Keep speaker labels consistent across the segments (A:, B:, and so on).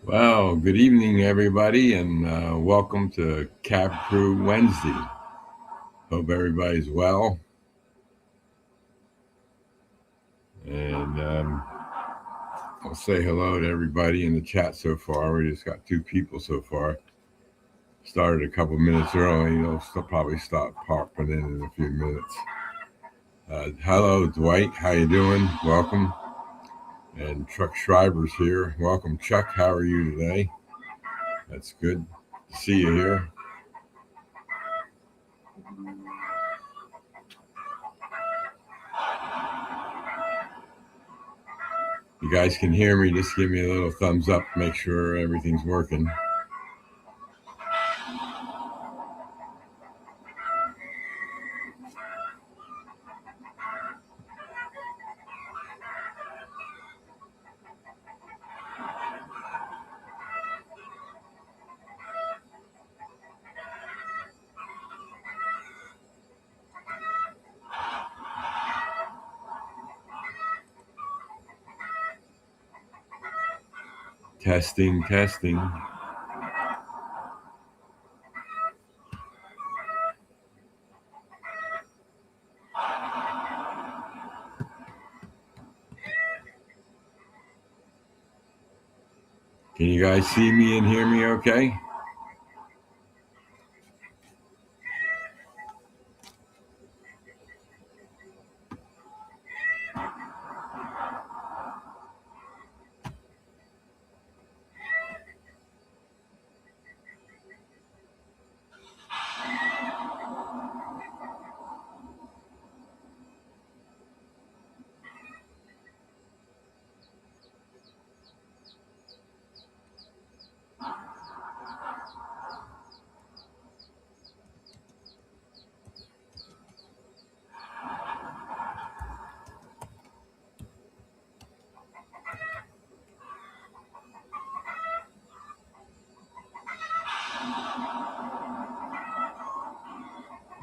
A: Well, good evening, everybody, and welcome to Cab Crew Wednesday. Hope everybody's well. And I'll say hello to everybody in the chat so far. We just got two people so far. Started a couple minutes early. They'll probably stop popping in a few minutes. Hello, Dwight. How you doing? Welcome. And Chuck Schreiber's here. Welcome, Chuck. How are you today? That's good to see you here. You guys can hear me, just give me a little thumbs up, make sure everything's working. Testing. Can you guys see me and hear me okay?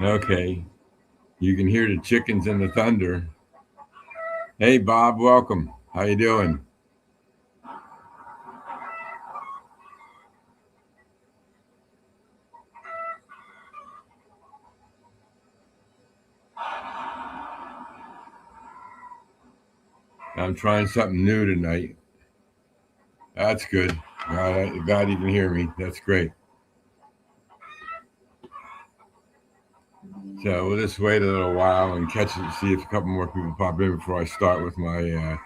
A: Okay. You can hear the chickens and the thunder. Hey, Bob, welcome. How you doing? I'm trying something new tonight. That's good. God, you can hear me. That's great. So we'll just wait a little while and catch it, see if a couple more people pop in before I start with my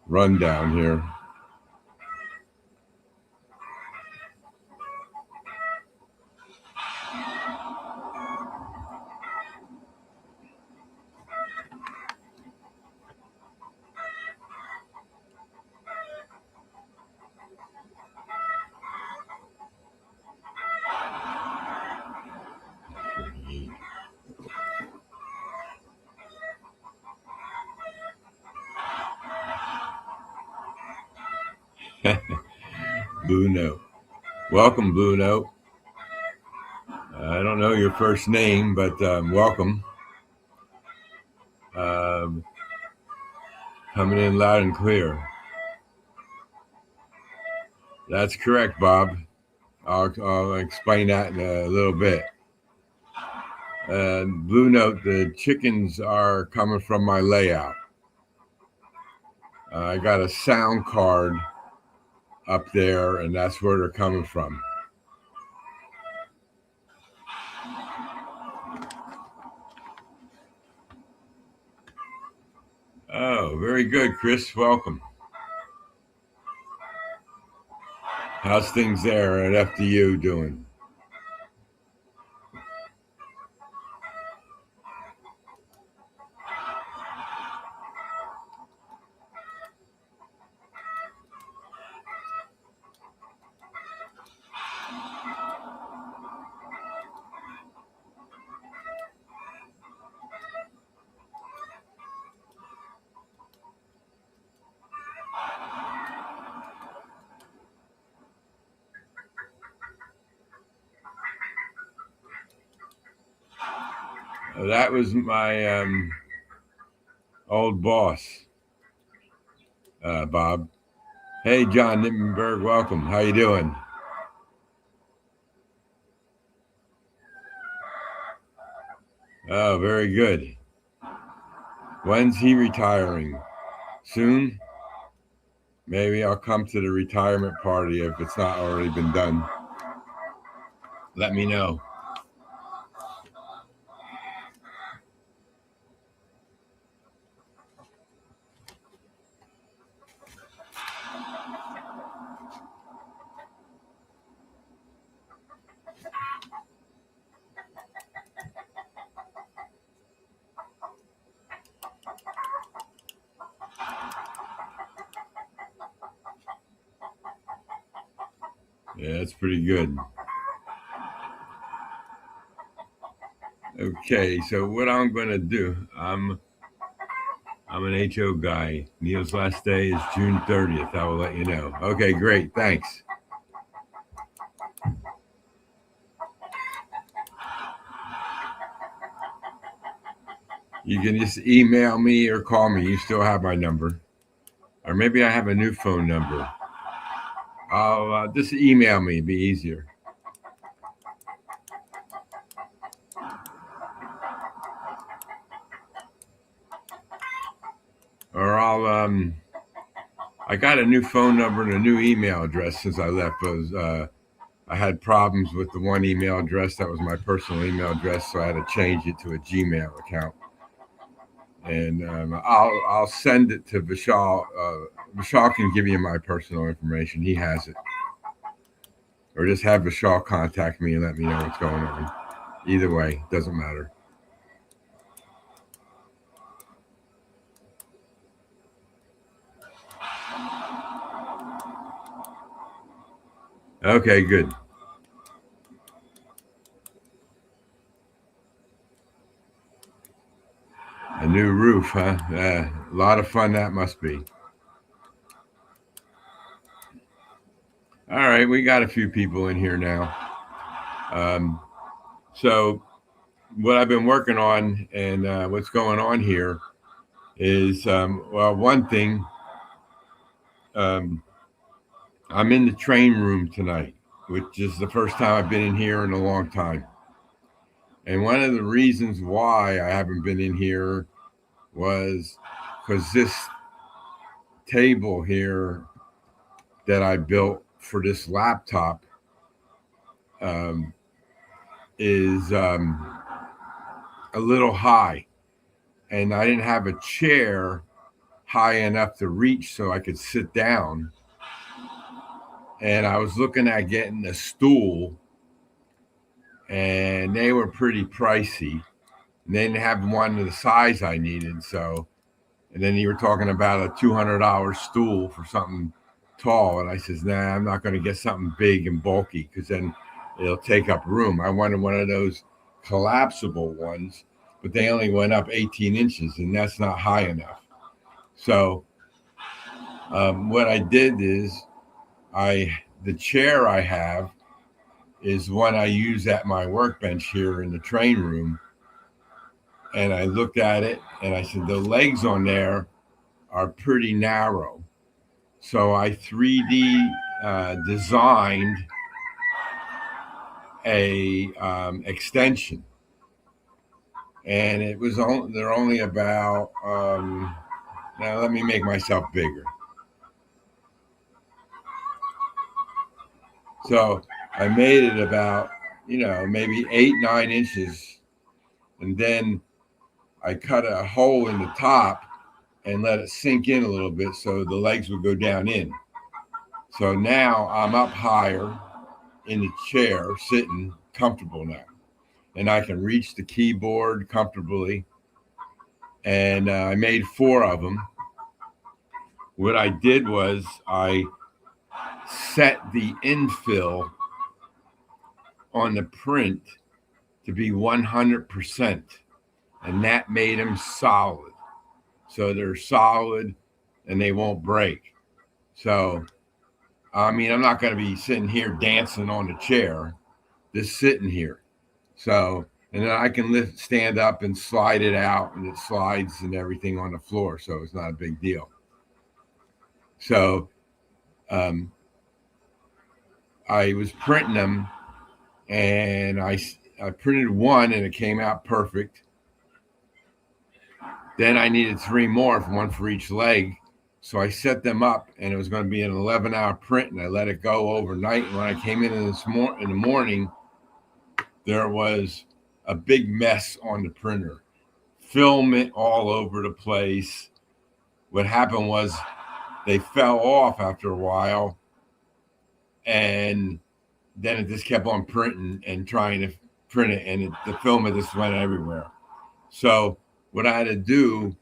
A: rundown here. Blue Note. Welcome, Blue Note. I don't know your first name, but welcome. Coming in loud and clear. That's correct, Bob. I'll explain that in a little bit. Blue Note, the chickens are coming from my layout. I got a sound card up there, and that's where they're coming from. Oh, very good, Chris. Welcome. How's things there at FDU doing? That was my old boss, Bob. Hey, John Nippenberg, welcome. How you doing? Oh, very good. When's he retiring? Soon? Maybe I'll come to the retirement party if it's not already been done. Let me know. Yeah, that's pretty good. Okay, so what I'm going to do, I'm an HO guy. Neil's last day is June 30th. I will let you know. Okay, great. Thanks. You can just email me or call me. You still have my number. Or maybe I have a new phone number. I'll just email me. It'd be easier. Or I got a new phone number and a new email address since I left. I had problems with the one email address that was my personal email address, so I had to change it to a Gmail account. And I'll send it to Vishal. Vishal can give you my personal information. He has it. Or just have Vishal contact me and let me know what's going on. Either way, doesn't matter. Okay, good. A new roof, huh? A lot of fun that must be. All right, we got a few people in here now. So what I've been working on and what's going on here is, well, one thing, um, I'm in the train room tonight, which is the first time I've been in here in a long time. And one of the reasons why I haven't been in here was because this table here that I built for this laptop um, is a little high. And I didn't have a chair high enough to reach so I could sit down. And I was looking at getting a stool, and they were pretty pricey. And they didn't have one of the size I needed. So, and then you were talking about a $200 stool for something tall. And I says, nah, I'm not going to get something big and bulky because then it'll take up room. I wanted one of those collapsible ones, but they only went up 18 inches, and that's not high enough. So, what I did is the chair I have is one I use at my workbench here in the train room. And I looked at it and I said, the legs on there are pretty narrow. So I 3D designed a extension. And it was they're only about, now let me make myself bigger. So I made it about, maybe 8-9 inches. And then I cut a hole in the top and let it sink in a little bit so the legs would go down in. So now I'm up higher in the chair, sitting comfortable now. And I can reach the keyboard comfortably. And I made 4 of them. What I did was I set the infill on the print to be 100%. And that made them solid. So they're solid and they won't break. So, I mean, I'm not going to be sitting here dancing on the chair, just sitting here. So, and then I can stand up and slide it out, and it slides and everything on the floor. So it's not a big deal. So I was printing them, and I printed one, and it came out perfect. Then I needed 3 more, one for each leg. So I set them up, and it was going to be an 11-hour print, and I let it go overnight. And when I came in the morning, there was a big mess on the printer, film all over the place. What happened was they fell off after a while, and then it just kept on printing and trying to print it, and the film just went everywhere. So what I had to do,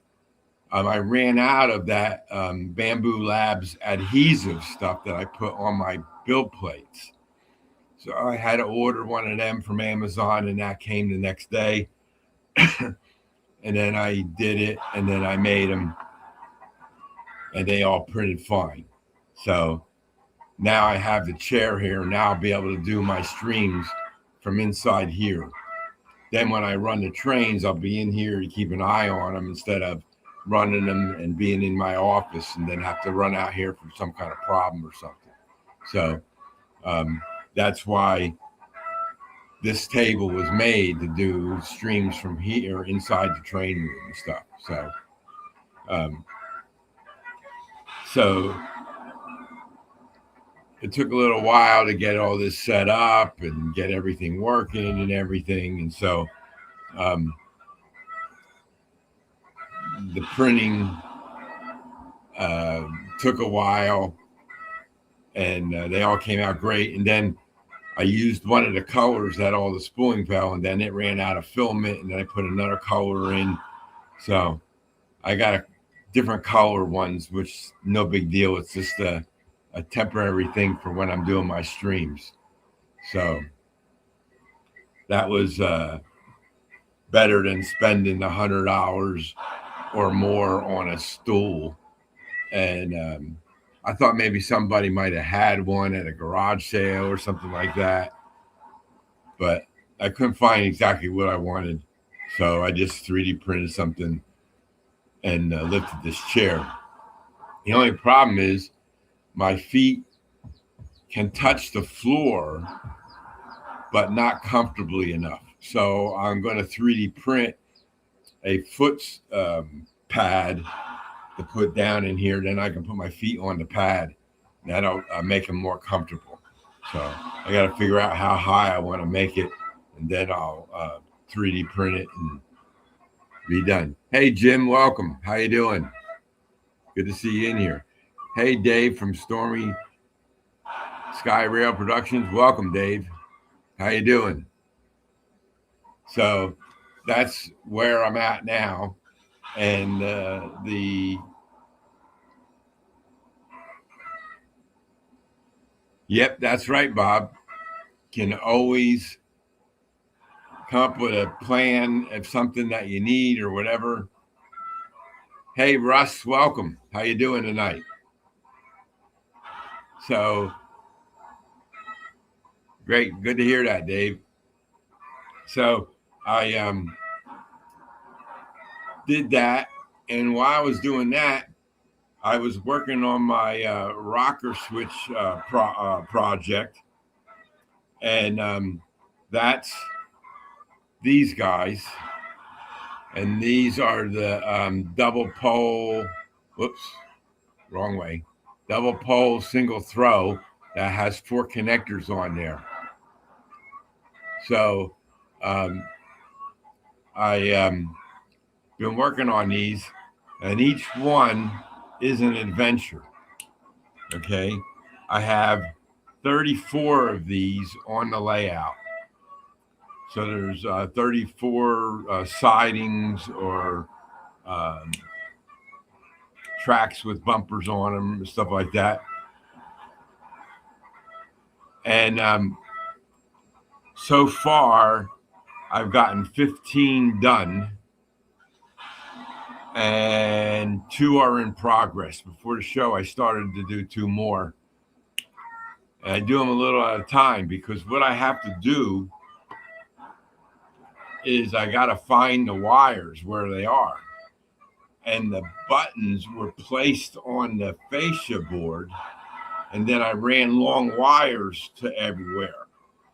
A: I ran out of that Bamboo Labs adhesive stuff that I put on my build plates. So I had to order one of them from Amazon, and that came the next day. And then I did it, and then I made them, and they all printed fine. So now I have the chair here. Now I'll be able to do my streams from inside here. Then when I run the trains, I'll be in here to keep an eye on them instead of running them and being in my office and then have to run out here for some kind of problem or something. So that's why this table was made, to do streams from here inside the train room and stuff. So it took a little while to get all this set up and get everything working and everything. And so the printing took a while, and they all came out great. And then I used one of the colors that all the spooling fell, and then it ran out of filament, and then I put another color in. So I got different color ones, which no big deal. It's just a temporary thing for when I'm doing my streams. So that was better than spending $100 or more on a stool. And I thought maybe somebody might have had one at a garage sale or something like that, but I couldn't find exactly what I wanted. So I just 3D printed something and lifted this chair. The only problem is my feet can touch the floor, but not comfortably enough. So I'm going to 3D print a foot pad to put down in here. Then I can put my feet on the pad. That'll make them more comfortable. So I got to figure out how high I want to make it, and then I'll 3D print it and be done. Hey, Jim, welcome. How you doing? Good to see you in here. Hey, Dave from Stormy Sky Rail Productions. Welcome, Dave. How you doing? So that's where I'm at now. And Yep, that's right, Bob. Can always come up with a plan of something that you need or whatever. Hey, Russ, welcome. How you doing tonight? So great. Good to hear that, Dave. So I did that. And while I was doing that, I was working on my rocker switch project. And that's these guys. And these are the double pole, whoops, wrong way. Double pole single throw that has 4 connectors on there. So I been working on these, and each one is an adventure. Okay, I have 34 of these on the layout. So there's 34 sidings or tracks with bumpers on them and stuff like that. And so far, I've gotten 15 done, and 2 are in progress. Before the show, I started to do 2 more. And I do them a little at a time, because what I have to do is I got to find the wires where they are. And the buttons were placed on the fascia board and then I ran long wires to everywhere.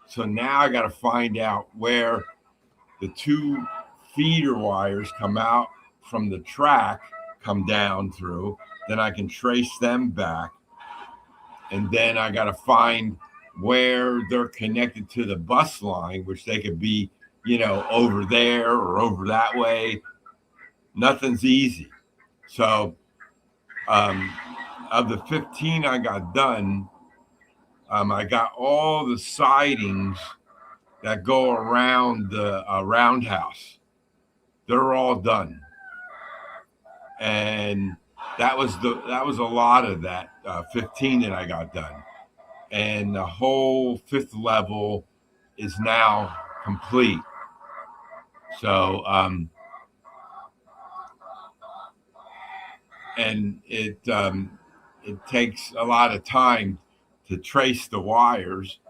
A: So now I got to find out where the two feeder wires come out from the track, come down through. Then I can trace them back. And then I got to find where they're connected to the bus line, which they could be, over there or over that way. Nothing's easy. So, of the 15 I got done, I got all the sidings that go around the roundhouse. They're all done, and that was a lot of that 15 that I got done, and the whole fifth level is now complete. So, and it takes a lot of time to trace the wires,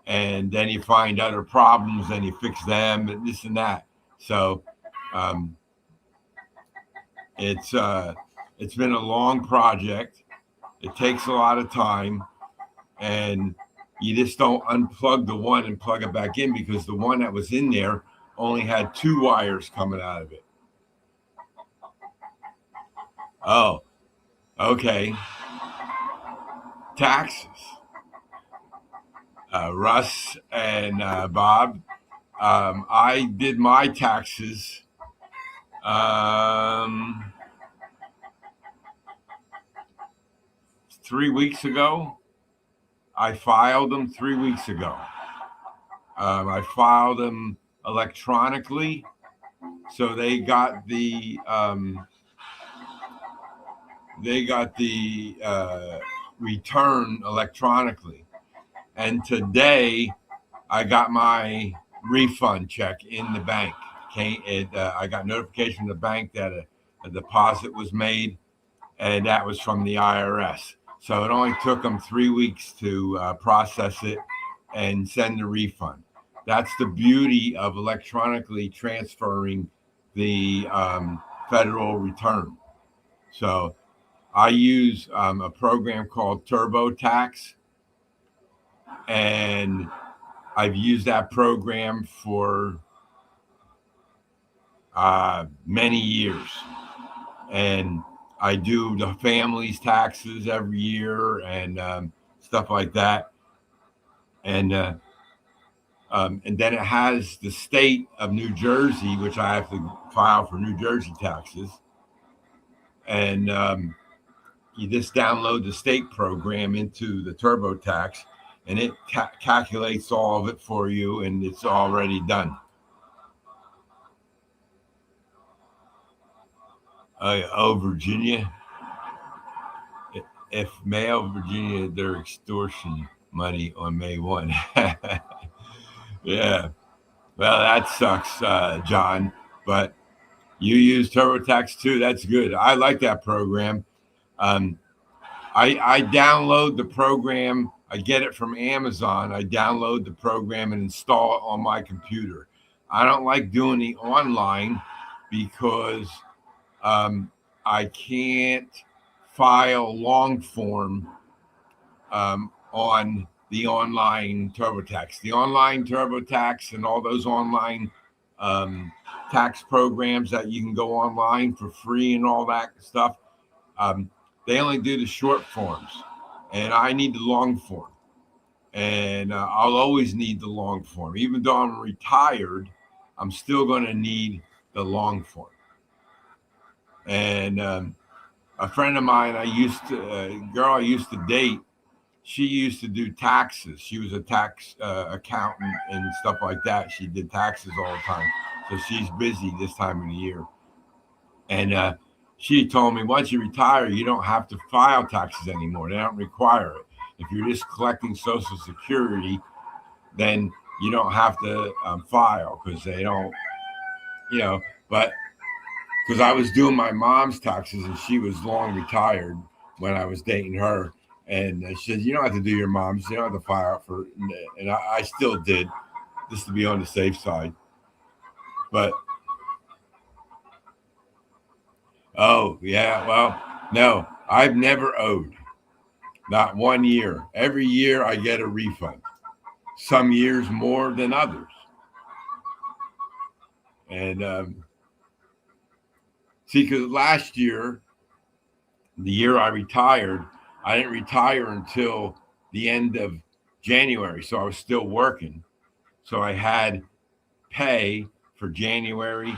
A: and then you find other problems and you fix them and this and that. So it's been a long project. It takes a lot of time, and you just don't unplug the one and plug it back in, because the one that was in there only had 2 wires coming out of it. Oh, okay. Taxes. Russ and Bob, I did my taxes 3 weeks ago. I filed them 3 weeks ago. I filed them electronically, so they got the return electronically. And today I got my refund check in the bank. I got notification from the bank that a deposit was made, and that was from the IRS. So it only took them 3 weeks to process it and send the refund. That's the beauty of electronically transferring the federal return. So I use a program called TurboTax, and I've used that program for many years. And I do the family's taxes every year and stuff like that. And then it has the state of New Jersey, which I have to file for New Jersey taxes. And you just download the state program into the TurboTax, and it calculates all of it for you, and it's already done. Virginia. If mail Virginia their extortion money on May 1. Yeah. Well, that sucks, John. But you use TurboTax too. That's good. I like that program. I download the program. I get it from Amazon. I download the program and install it on my computer. I don't like doing the online because I can't file long form on the online TurboTax. The online TurboTax and all those online tax programs that you can go online for free and all that stuff, they only do the short forms, and I need the long form. And I'll always need the long form. Even though I'm retired, I'm still going to need the long form. And a friend of mine, a girl I used to date, she used to do taxes. She was a tax accountant and stuff like that. She did taxes all the time. So she's busy this time of the year. And she told me, once you retire, you don't have to file taxes anymore. They don't require it. If you're just collecting Social Security, then you don't have to file, because they don't, but because I was doing my mom's taxes and she was long retired when I was dating her. And she said, you don't have to do your mom's. You don't have to file for it. And I still did, just to be on the safe side. But, oh, yeah, well, no, I've never owed. Not 1 year. Every year I get a refund. Some years more than others. And see, because last year, the year I retired, I didn't retire until the end of January. So I was still working. So I had pay for January.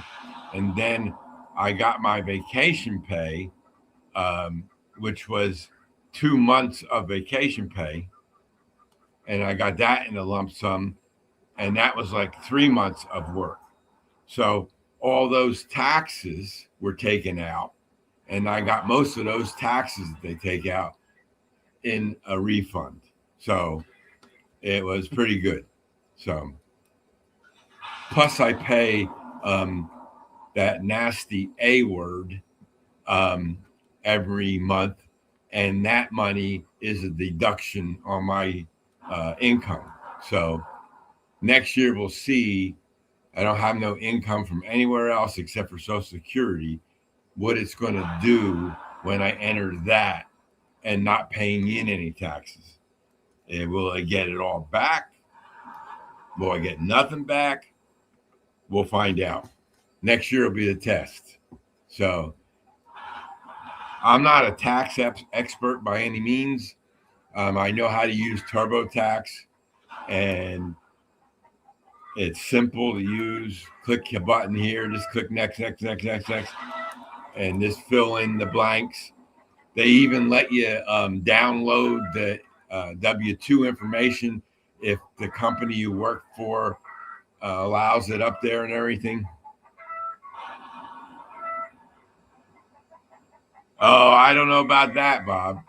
A: And then I got my vacation pay, which was 2 months of vacation pay. And I got that in a lump sum. And that was like 3 months of work. So all those taxes were taken out. And I got most of those taxes that they take out in a refund. So it was pretty good. So plus I pay that nasty A word every month. And that money is a deduction on my income. So next year we'll see. I don't have no income from anywhere else except for Social Security. What it's going to do when I enter that and not paying in any taxes. And will I get it all back? Will I get nothing back? We'll find out. Next year will be the test. So I'm not a tax expert by any means. I know how to use TurboTax, and it's simple to use. Click your button here. Just click next, and just fill in the blanks. They even let you download the W-2 information if the company you work for allows it up there and everything. Oh, I don't know about that, Bob.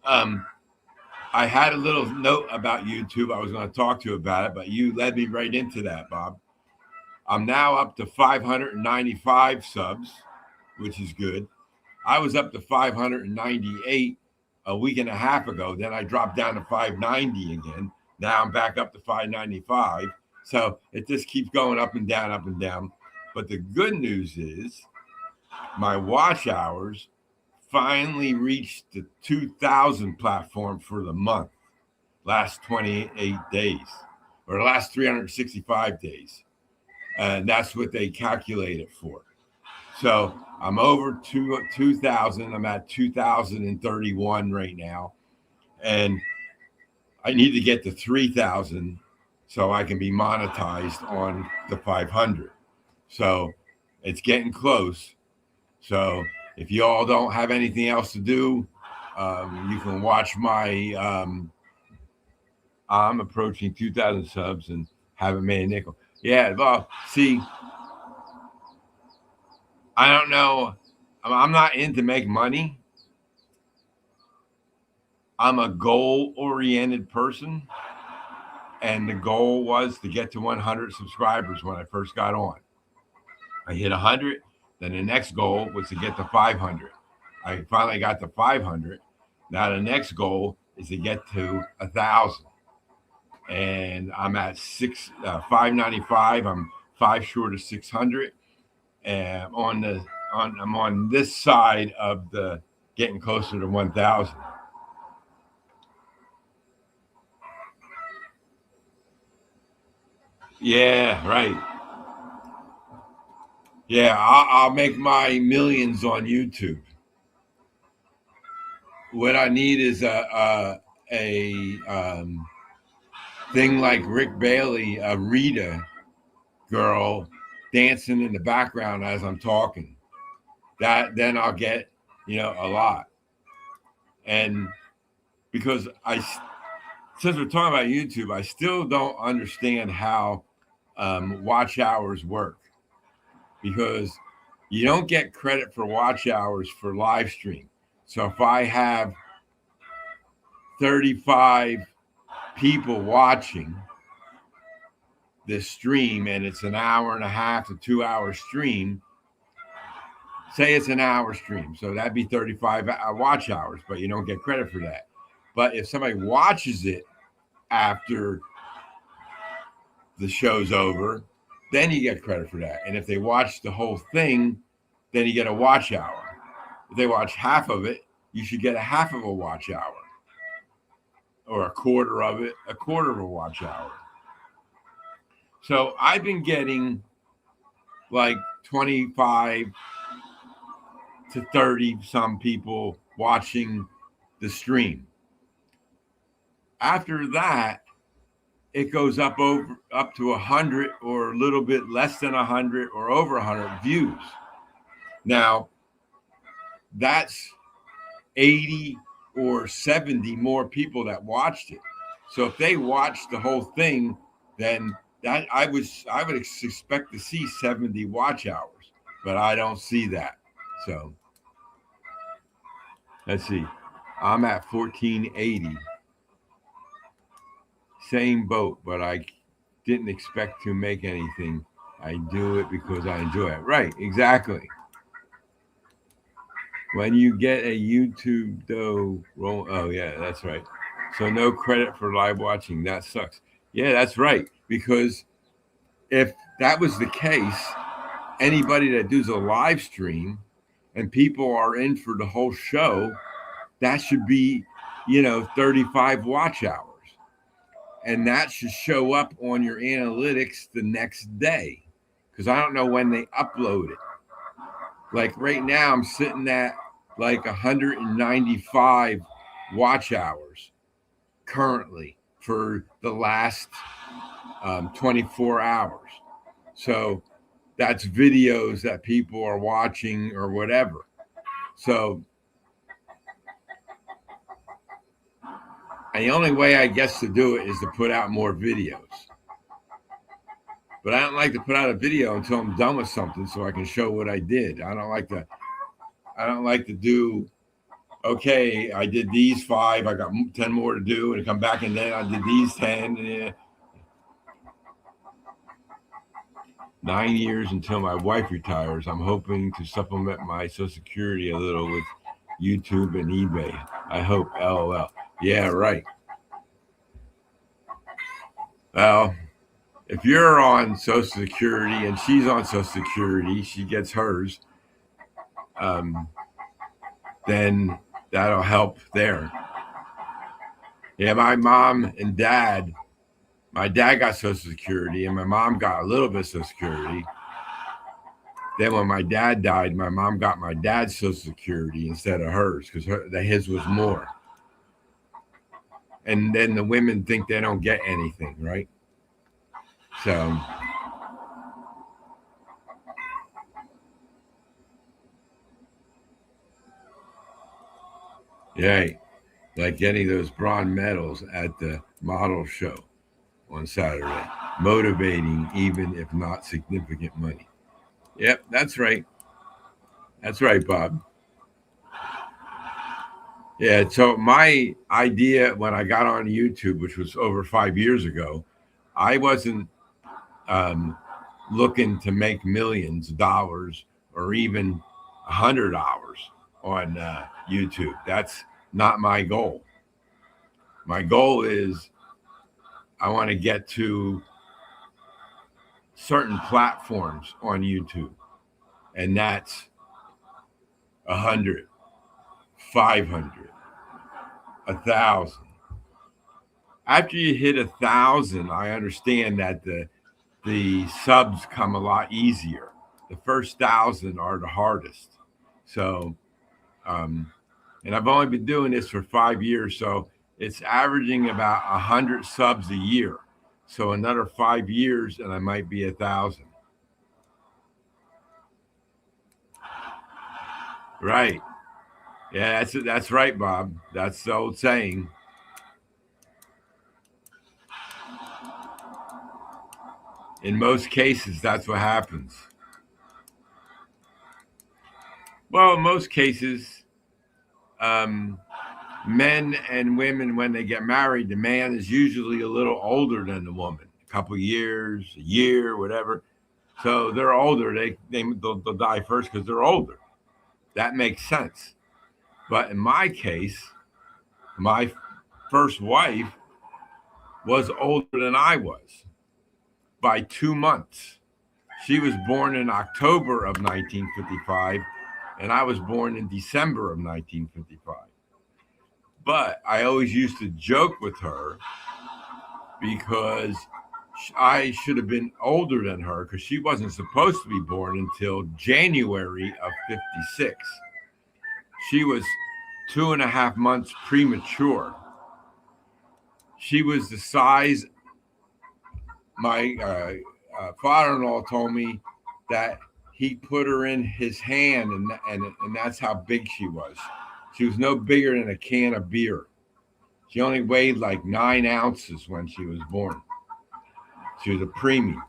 A: I had a little note about YouTube. I was going to talk to you about it, but you led me right into that, Bob. I'm now up to 595 subs, which is good. I was up to 598 a week and a half ago. Then I dropped down to 590 again. Now I'm back up to 595. So it just keeps going up and down, up and down. But the good news is my watch hours finally reached the 2,000 platform for the month, last 28 days, or last 365 days. And that's what they calculate it for. So I'm over 2,000. I'm at 2,031 right now. And I need to get to 3,000 so I can be monetized on the 500. So it's getting close. So if you all don't have anything else to do, you can watch my, I'm approaching 2,000 subs and haven't made a nickel. Yeah, well, see, I don't know. I'm not into make money. I'm a goal-oriented person. And the goal was to get to 100 subscribers when I first got on. I hit 100. Then the next goal was to get to 500. I finally got to 500. Now the next goal is to get to 1,000. And I'm at 595. I'm 5 short of 600. And I'm on this side of the getting closer to 1,000. Yeah, right. Yeah, I'll make my millions on YouTube. What I need is a thing like Rick Bailey, a Rita girl dancing in the background as I'm talking. Then I'll get, a lot. And because since we're talking about YouTube, I still don't understand how watch hours work, because you don't get credit for watch hours for live stream. So if I have 35 people watching this stream and it's an hour and a half to 2 hour stream, say it's an hour stream, so that'd be 35 watch hours, but you don't get credit for that. But if somebody watches it after the show's over, then you get credit for that. And if they watch the whole thing, then you get a watch hour. If they watch half of it, you should get a half of a watch hour, or a quarter of it, a quarter of a watch hour. So I've been getting like 25 to 30 some people watching the stream. After that, it goes up to 100 or a little bit less than 100 or over 100 views. Now, that's 80 or 70 more people that watched it. So if they watched the whole thing, then that I would expect to see 70 watch hours, but I don't see that. So let's see. I'm at 1480. Same boat, but I didn't expect to make anything. I do it because I enjoy it. Right, exactly. When you get a YouTube though, oh yeah, that's right. So no credit for live watching. That sucks. Yeah, that's right. Because if that was the case, anybody that does a live stream and people are in for the whole show, that should be, 35 watch hours. And that should show up on your analytics the next day. Because I don't know when they upload it. Like right now, I'm sitting at like 195 watch hours currently for the last 24 hours. So that's videos that people are watching or whatever. So and the only way I guess to do it is to put out more videos. But I don't like to put out a video until I'm done with something so I can show what I did. I don't like to do, okay, I did these 5, I got 10 more to do, and come back and then I did these 10. And 9 years until my wife retires. I'm hoping to supplement my Social Security a little with YouTube and eBay. I hope, LOL. Yeah, right. Well, if you're on Social Security and she's on Social Security, she gets hers, then that'll help there. Yeah, my mom and dad, my dad got Social Security and my mom got a little bit of Social Security. Then when my dad died, my mom got my dad's Social Security instead of hers because his was more. And then the women think they don't get anything, right? So yeah, like getting those bronze medals at the model show on Saturday. Motivating, even if not significant money. Yep, that's right. That's right, Bob. Yeah, so my idea when I got on YouTube, which was over 5 years ago, I wasn't looking to make millions of dollars or even $100 on YouTube. That's not my goal. My goal is I want to get to certain platforms on YouTube, and that's 100, 500, 1,000. After you hit 1,000, I understand that the subs come a lot easier. The first 1,000 are the hardest. So, and I've only been doing this for 5 years, so it's averaging about 100 subs a year. So another 5 years, and I might be 1,000. Right. Yeah, that's right, Bob. That's the old saying. In most cases, that's what happens. Well, in most cases, men and women, when they get married, the man is usually a little older than the woman, a couple of years, a year, whatever. So they're older. They'll die first because they're older. That makes sense. But in my case, my first wife was older than I was by 2 months. She was born in October of 1955, and I was born in December of 1955. But I always used to joke with her because I should have been older than her because she wasn't supposed to be born until January of 56. She was 2.5 months premature. She was the size, my father-in-law told me that he put her in his hand, and that's how big she was. She was no bigger than a can of beer. She only weighed like 9 ounces when she was born. She was a preemie,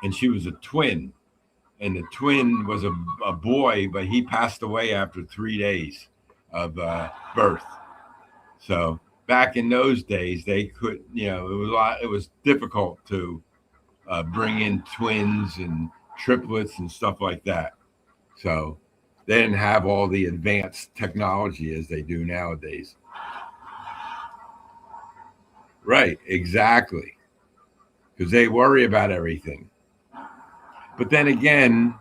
A: and she was a twin. And the twin was a boy, but he passed away after 3 days of birth. So back in those days, they could, it was difficult to bring in twins and triplets and stuff like that. So they didn't have all the advanced technology as they do nowadays. Right, exactly. Because they worry about everything. But then again,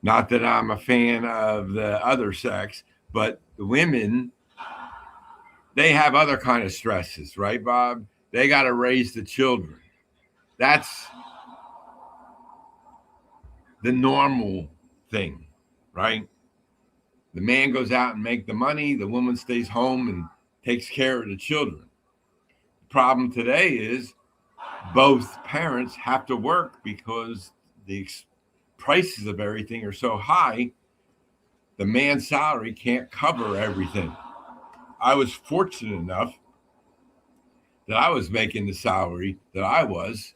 A: not that I'm a fan of the other sex, but the women, they have other kind of stresses, right, Bob? They got to raise the children. That's the normal thing, right? The man goes out and make the money. The woman stays home and takes care of the children. The problem today is both parents have to work because the prices of everything are so high. The man's salary can't cover everything. I was fortunate enough that I was making the salary that I was,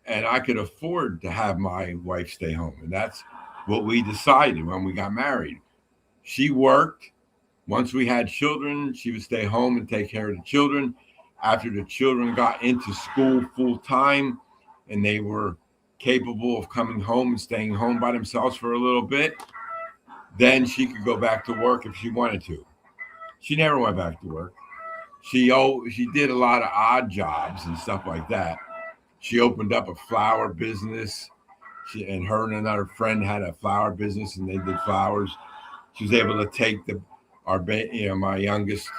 A: and I could afford to have my wife stay home. And that's what we decided when we got married. She worked. Once we had children, she would stay home and take care of the children. After the children got into school full time and they were capable of coming home and staying home by themselves for a little bit, then she could go back to work if she wanted to. She never went back to work. She did a lot of odd jobs and stuff like that. She opened up a flower business. And her and another friend had a flower business, and they did flowers. She was able to take my youngest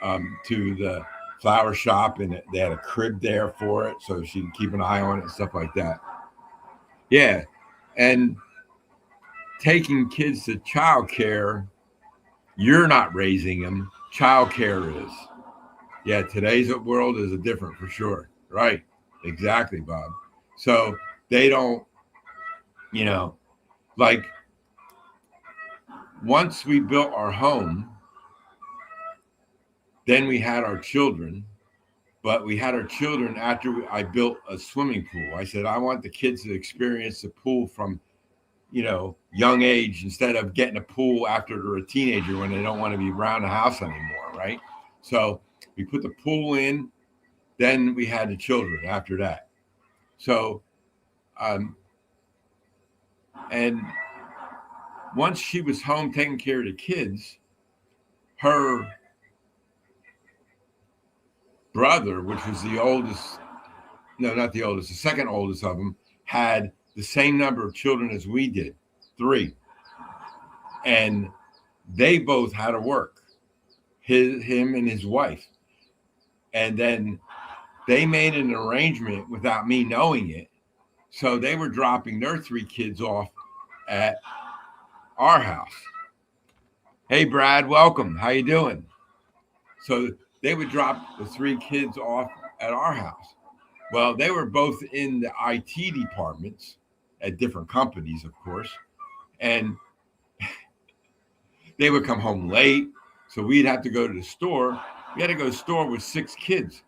A: to the flower shop, and they had a crib there for it, so she can keep an eye on it and stuff like that. Yeah, and taking kids to childcare, you're not raising them. Childcare is. Yeah, today's world is different for sure. Right. Exactly, Bob. So they don't, like once we built our home, then we had our children, but we had our children after I built a swimming pool. I said, I want the kids to experience the pool from, young age instead of getting a pool after they're a teenager when they don't want to be around the house anymore, right? So we put the pool in, then we had the children after that. So, and once she was home taking care of the kids, her brother, which was the oldest, no, not the oldest, the second oldest of them, had the same number of children as we did, 3. And they both had to work, him and his wife. And then they made an arrangement without me knowing it. So they were dropping their 3 kids off at our house. Hey, Brad, welcome. How you doing? So they would drop the 3 kids off at our house. Well, they were both in the IT departments at different companies, of course. And they would come home late. So we'd have to go to the store. We had to go to the store with 6 kids.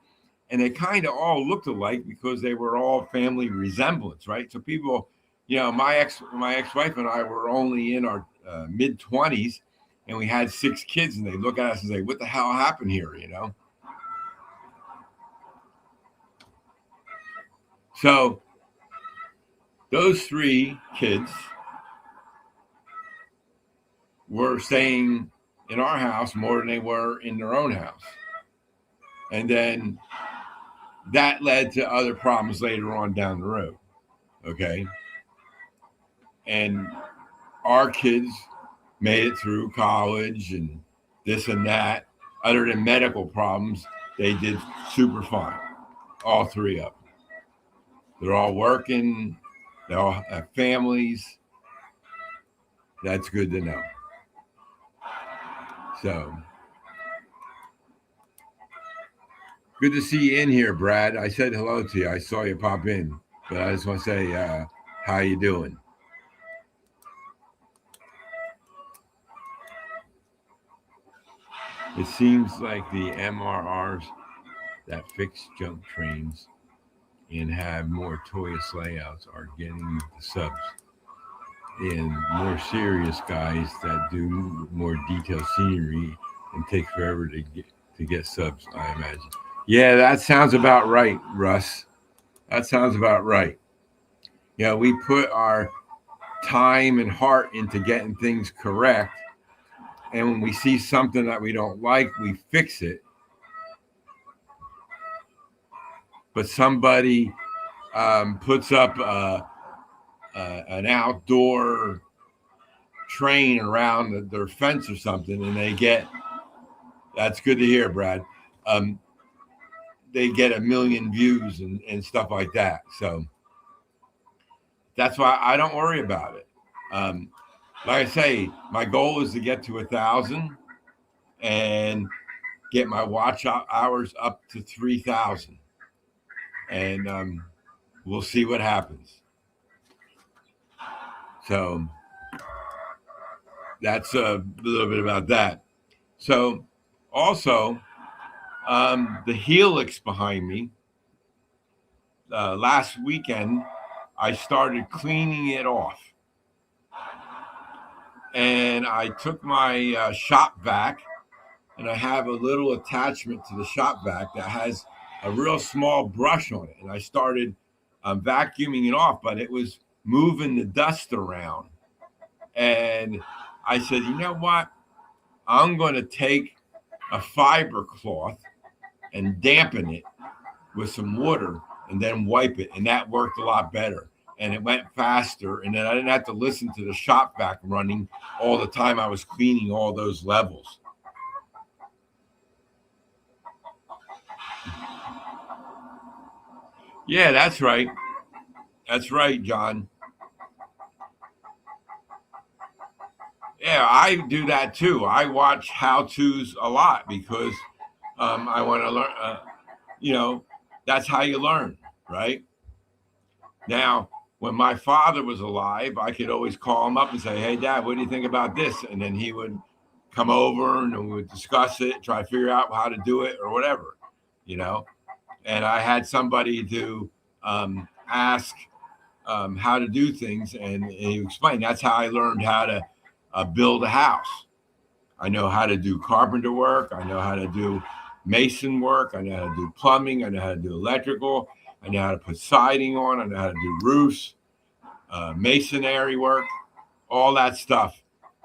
A: And they kind of all looked alike because they were all family resemblance, right? So people, my ex-wife and I were only in our mid-20s, and we had 6 kids, and they look at us and say, what the hell happened here, So those 3 kids were staying in our house more than they were in their own house. And then that led to other problems later on down the road. Okay. And our kids made it through college and this and that. Other than medical problems, they did super fine. All three of them. They're all working. They all have families. That's good to know. So good to see you in here, Brad. I said hello to you. I saw you pop in, but I just want to say, how you doing? It seems like the MRRs that fix junk trains and have more toyous layouts are getting the subs. And more serious guys that do more detailed scenery and take forever to get subs, I imagine. Yeah, that sounds about right, Russ. That sounds about right. Yeah, we put our time and heart into getting things correct. And when we see something that we don't like, we fix it. But somebody puts up an outdoor train around their fence or something, and they get, that's good to hear, Brad. They get 1 million views and stuff like that. So that's why I don't worry about it. Like I say, my goal is to get to 1,000 and get my watch hours up to 3,000. And we'll see what happens. So that's a little bit about that. So also, the helix behind me, last weekend, I started cleaning it off. And I took my shop vac, and I have a little attachment to the shop vac that has a real small brush on it. And I started vacuuming it off, but it was moving the dust around. And I said, you know what? I'm going to take a fiber cloth and dampen it with some water and then wipe it. And that worked a lot better. And it went faster. And then I didn't have to listen to the shop vac running all the time I was cleaning all those levels. Yeah, that's right. That's right, John. Yeah, I do that too. I watch how-tos a lot because I want to learn, that's how you learn, right? Now, when my father was alive, I could always call him up and say, hey, Dad, what do you think about this? And then he would come over and we would discuss it, try to figure out how to do it or whatever, And I had somebody to ask how to do things, and he explained. That's how I learned how to build a house. I know how to do carpenter work. I know how to do mason work. I know how to do plumbing. I know how to do electrical. I know how to put siding on. I know how to do roofs, masonry work, all that stuff.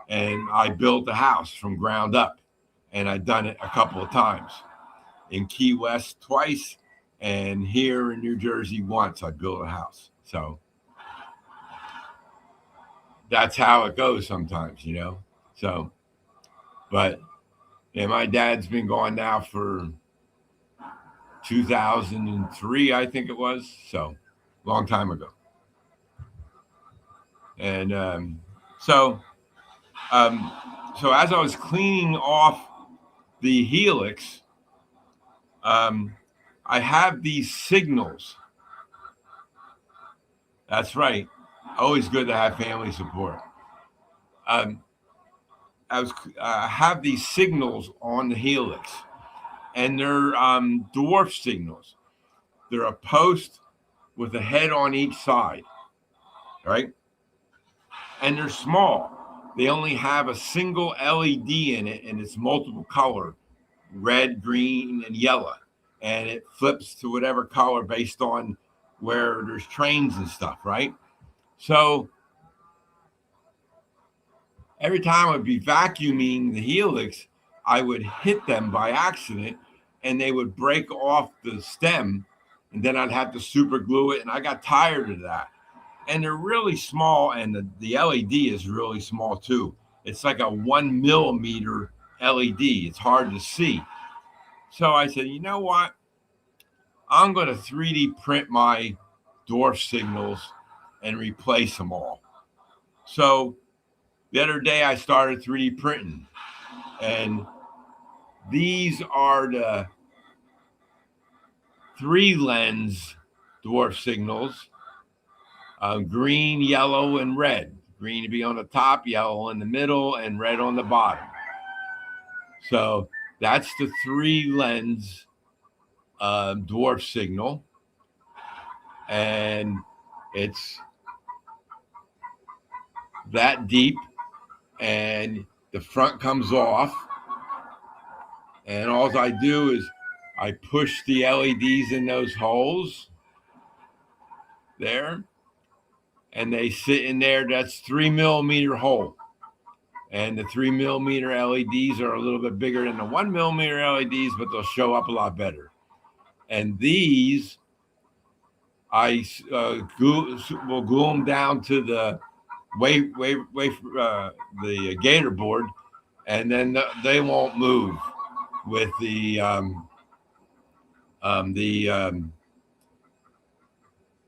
A: And I built a house from ground up, and I've done it a couple of times. In Key West twice, and here in New Jersey once. I built a house. So that's how it goes sometimes, So, but yeah, my dad's been gone now for 2003, I think it was. So, long time ago. And so as I was cleaning off the helix, I have these signals. That's right. Always good to have family support. I have these signals on the helix, and they're dwarf signals. They're a post with a head on each side, right? And they're small. They only have a single LED in it, and it's multiple color, red, green, and yellow. And it flips to whatever color based on where there's trains and stuff, right? So every time I'd be vacuuming the helix, I would hit them by accident, and they would break off the stem, and then I'd have to super glue it, and I got tired of that. and they're really small, and the LED is really small too. It's like a 1 millimeter LED. It's hard to see. So I said, you know what? I'm going to 3D print my dwarf signals and replace them all. So the other day I started 3D printing, and these are the 3-lens dwarf signals, green, yellow, and red. Green to be on the top, yellow in the middle, and red on the bottom. So that's the 3-lens dwarf signal, and it's that deep, and the front comes off, and all I do is I push the LEDs in those holes there, and they sit in there. That's 3 millimeter hole, and the 3 millimeter LEDs are a little bit bigger than the 1 millimeter LEDs, but they'll show up a lot better. And these I will glue them down to the the gator board, and then they won't move with the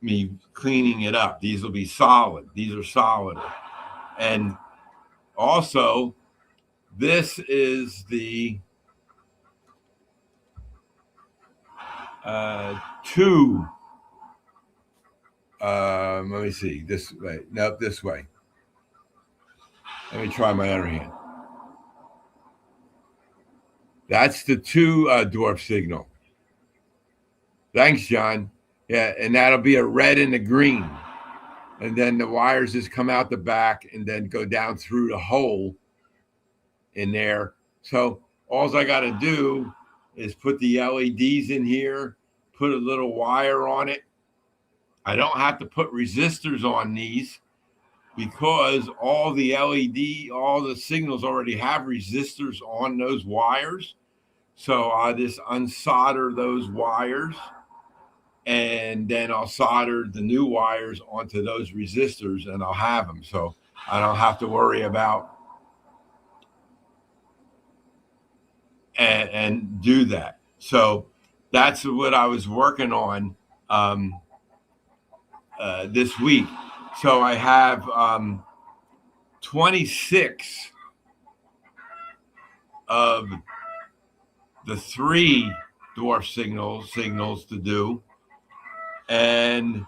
A: me cleaning it up. These will be solid. These are solid. And also, this is the two. Let me see. This way. No, this way. Let me try my other hand. That's the 2 dwarf signal. Thanks, John. Yeah, and that'll be a red and a green. And then the wires just come out the back and then go down through the hole in there. So all I got to do is put the LEDs in here, put a little wire on it. I don't have to put resistors on these because all the LED, all the signals already have resistors on those wires. So I just unsolder those wires, and then I'll solder the new wires onto those resistors, and I'll have them. So I don't have to worry about and do that. So that's what I was working on this week. So I have 26 of the 3 dwarf signals to do, and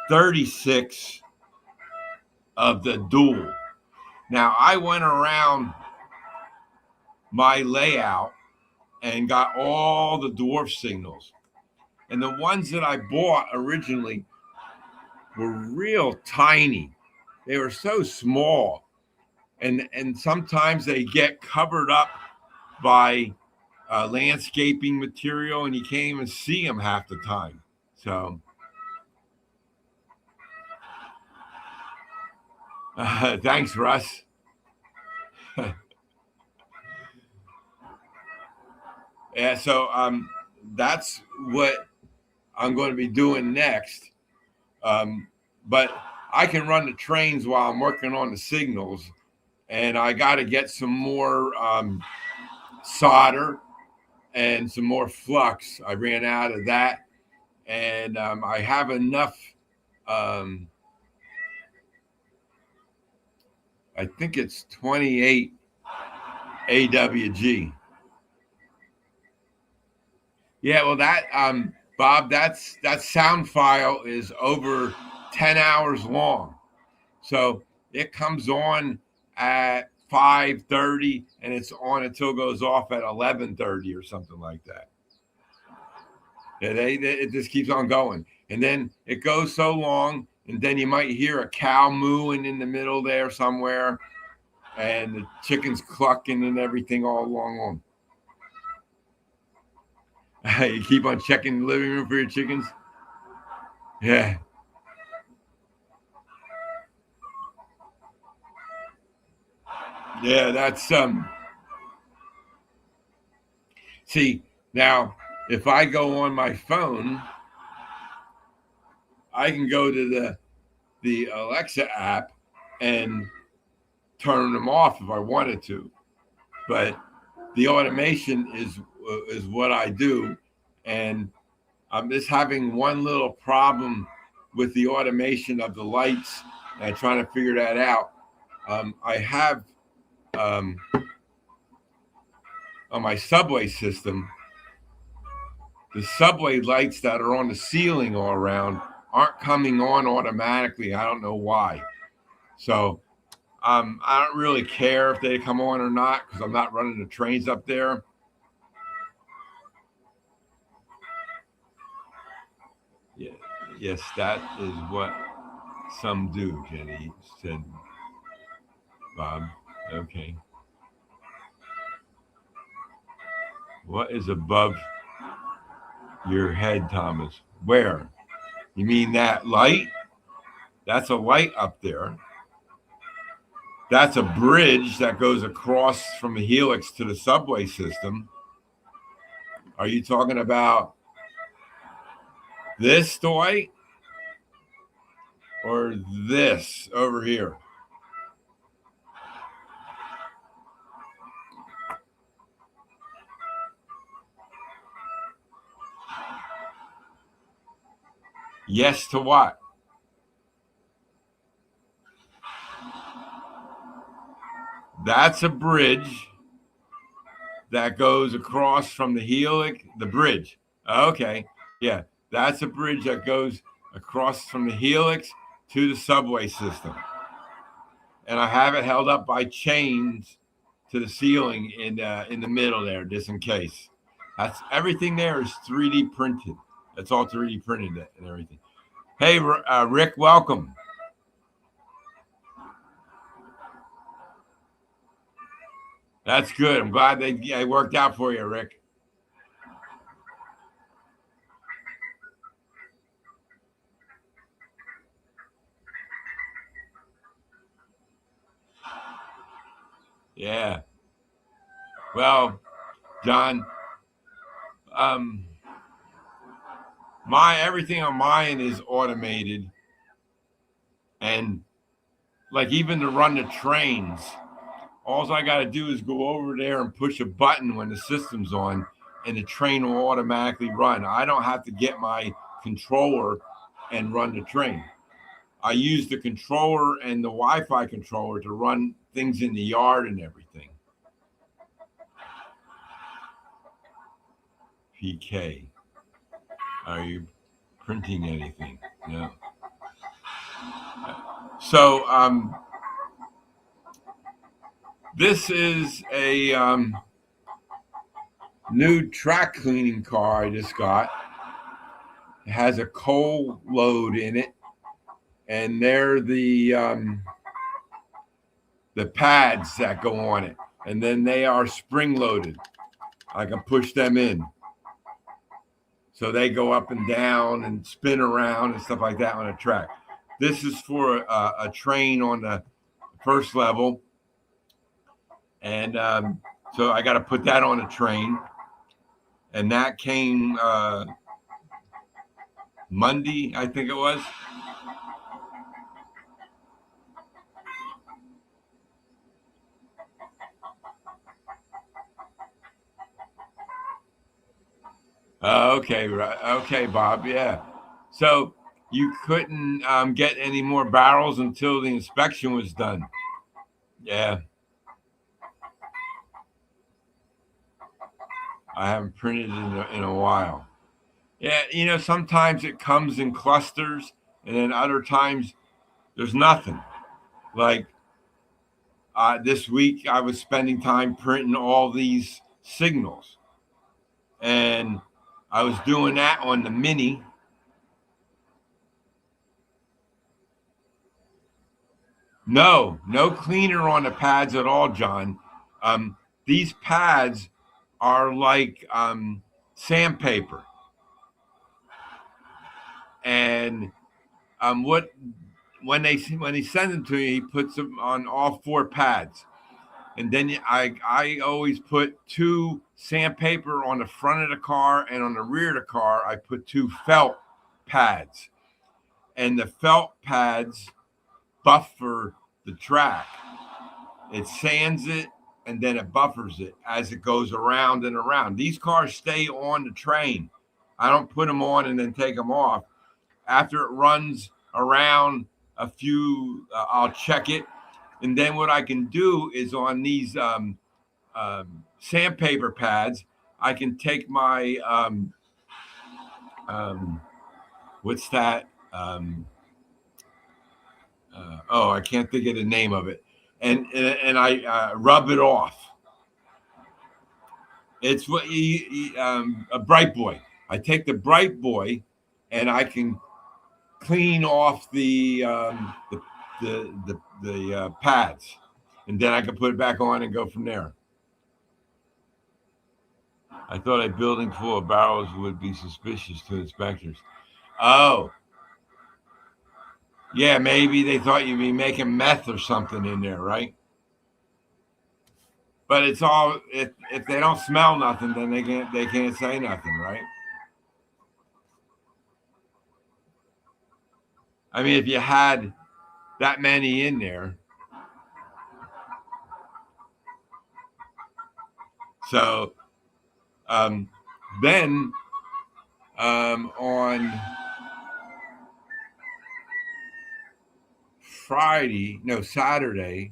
A: 36 of the dual. Now I went around my layout and got all the dwarf signals, and the ones that I bought originally were real tiny. They were so small, and sometimes they get covered up by landscaping material, and you can't even see them half the time. So thanks, Russ. Yeah, so that's what I'm going to be doing next. But I can run the trains while I'm working on the signals, and I got to get some more solder and some more flux. I ran out of that, and I have enough. I think it's 28 AWG. Yeah, well, that Bob, that sound file is over 10 hours long. So it comes on at 5:30, and it's on until it goes off at 11:30 or something like that. Yeah, it just keeps on going, and then it goes so long, and then you might hear a cow mooing in the middle there somewhere, and the chickens clucking and everything all along. You keep on checking the living room for your chickens? Yeah. Yeah, that's see, now if I go on my phone, I can go to the Alexa app and turn them off if I wanted to. But the automation is what I do, and I'm just having one little problem with the automation of the lights and trying to figure that out. I have on my subway system, the subway lights that are on the ceiling all around aren't coming on automatically. I don't know why. So I don't really care if they come on or not because I'm not running the trains up there. Yeah, yes, that is what some do, Jenny said. Bob, okay. What is above your head, Thomas? Where? You mean that light? That's a light up there. That's a bridge that goes across from the helix to the subway system. Are you talking about this toy or this over here? Yes to what? That's a bridge that goes across from the helix, the bridge. Okay. Yeah. That's a bridge that goes across from the helix to the subway system. And I have it held up by chains to the ceiling in the middle there, just in case. That's everything there is 3D printed. That's all 3D printed and everything. Hey, Rick, welcome. That's good. I'm glad they worked out for you, Rick. Yeah. Well, John, everything on mine is automated, and like even to run the trains, all I got to do is go over there and push a button when the system's on, and the train will automatically run. I don't have to get my controller and run the train. I use the controller and the Wi-Fi controller to run things in the yard and everything. PK, are you printing anything? No. So this is a new track cleaning car I just got. It has a coal load in it, and they're the pads that go on it, and then they are spring loaded. I can push them in, so they go up and down and spin around and stuff like that on a track. This is for a train on the first level, and so I got to put that on a train, and that came Monday, I think it was. Okay, right. Okay, Bob. Yeah. So you couldn't get any more barrels until the inspection was done. Yeah. I haven't printed in a while. Yeah, sometimes it comes in clusters, and then other times there's nothing. Like this week, I was spending time printing all these signals, and I was doing that on the Mini. No cleaner on the pads at all, John. These pads are like sandpaper, and when he sends them to me, he puts them on all 4 pads, and then I always put 2 sandpaper on the front of the car, and on the rear of the car I put 2 felt pads, and the felt pads buffer the track. It sands it and then it buffers it as it goes around and around. These cars stay on the train. I don't put them on and then take them off. After it runs around a few, I'll check it. And then what I can do is on these sandpaper pads, I can take my, what's that? I can't think of the name of it. And I rub it off. It's what a Bright Boy. I take the Bright Boy, and I can clean off the pads, and then I can put it back on and go from there. I thought a building full of barrels would be suspicious to inspectors. Oh, yeah, maybe they thought you'd be making meth or something in there, right? But it's all if they don't smell nothing, then they can't say nothing, right? I mean, if you had that many in there, so then on Saturday,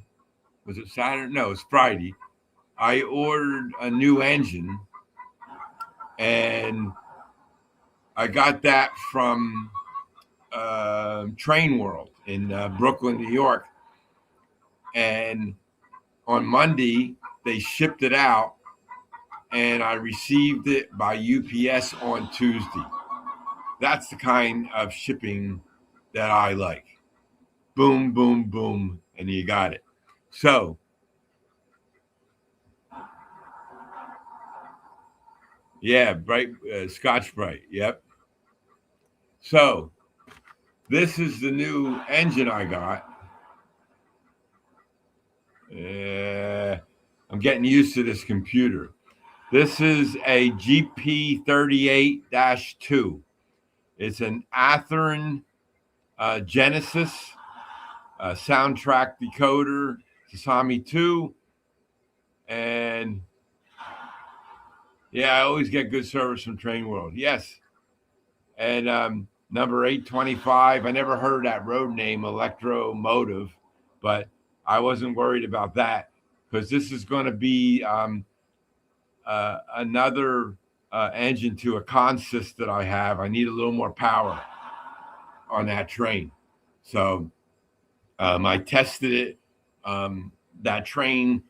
A: was it Saturday? No, it's Friday. I ordered a new engine, and I got that from Train World in Brooklyn, New York. And on Monday, they shipped it out, and I received it by UPS on Tuesday. That's the kind of shipping that I like. Boom, boom, boom, and you got it. So, yeah, bright Scotch Brite. Yep. So, this is the new engine I got. I'm getting used to this computer. This is a GP38-2. It's an Athearn Genesis soundtrack decoder, Sasami 2. And yeah, I always get good service from Train World. Yes. And number 825, I never heard that road name, Electromotive, but I wasn't worried about that because this is going to be another engine to a consist that I have. I need a little more power on that train. So I tested it, that train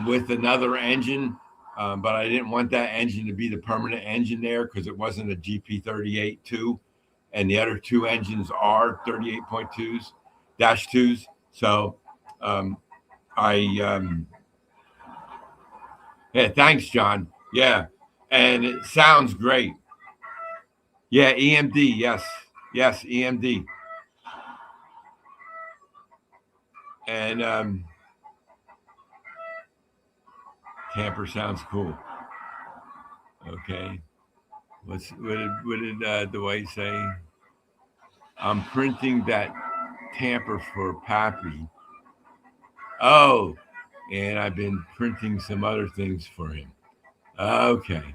A: with another engine, but I didn't want that engine to be the permanent engine there because it wasn't a GP38-2, and the other two engines are 38.2s, -2s. So yeah, thanks, John. Yeah, and it sounds great. Yeah, EMD, yes, EMD. And camper sounds cool. Okay. What did Dwight say? I'm printing that tamper for Pappy. Oh, and I've been printing some other things for him. Okay.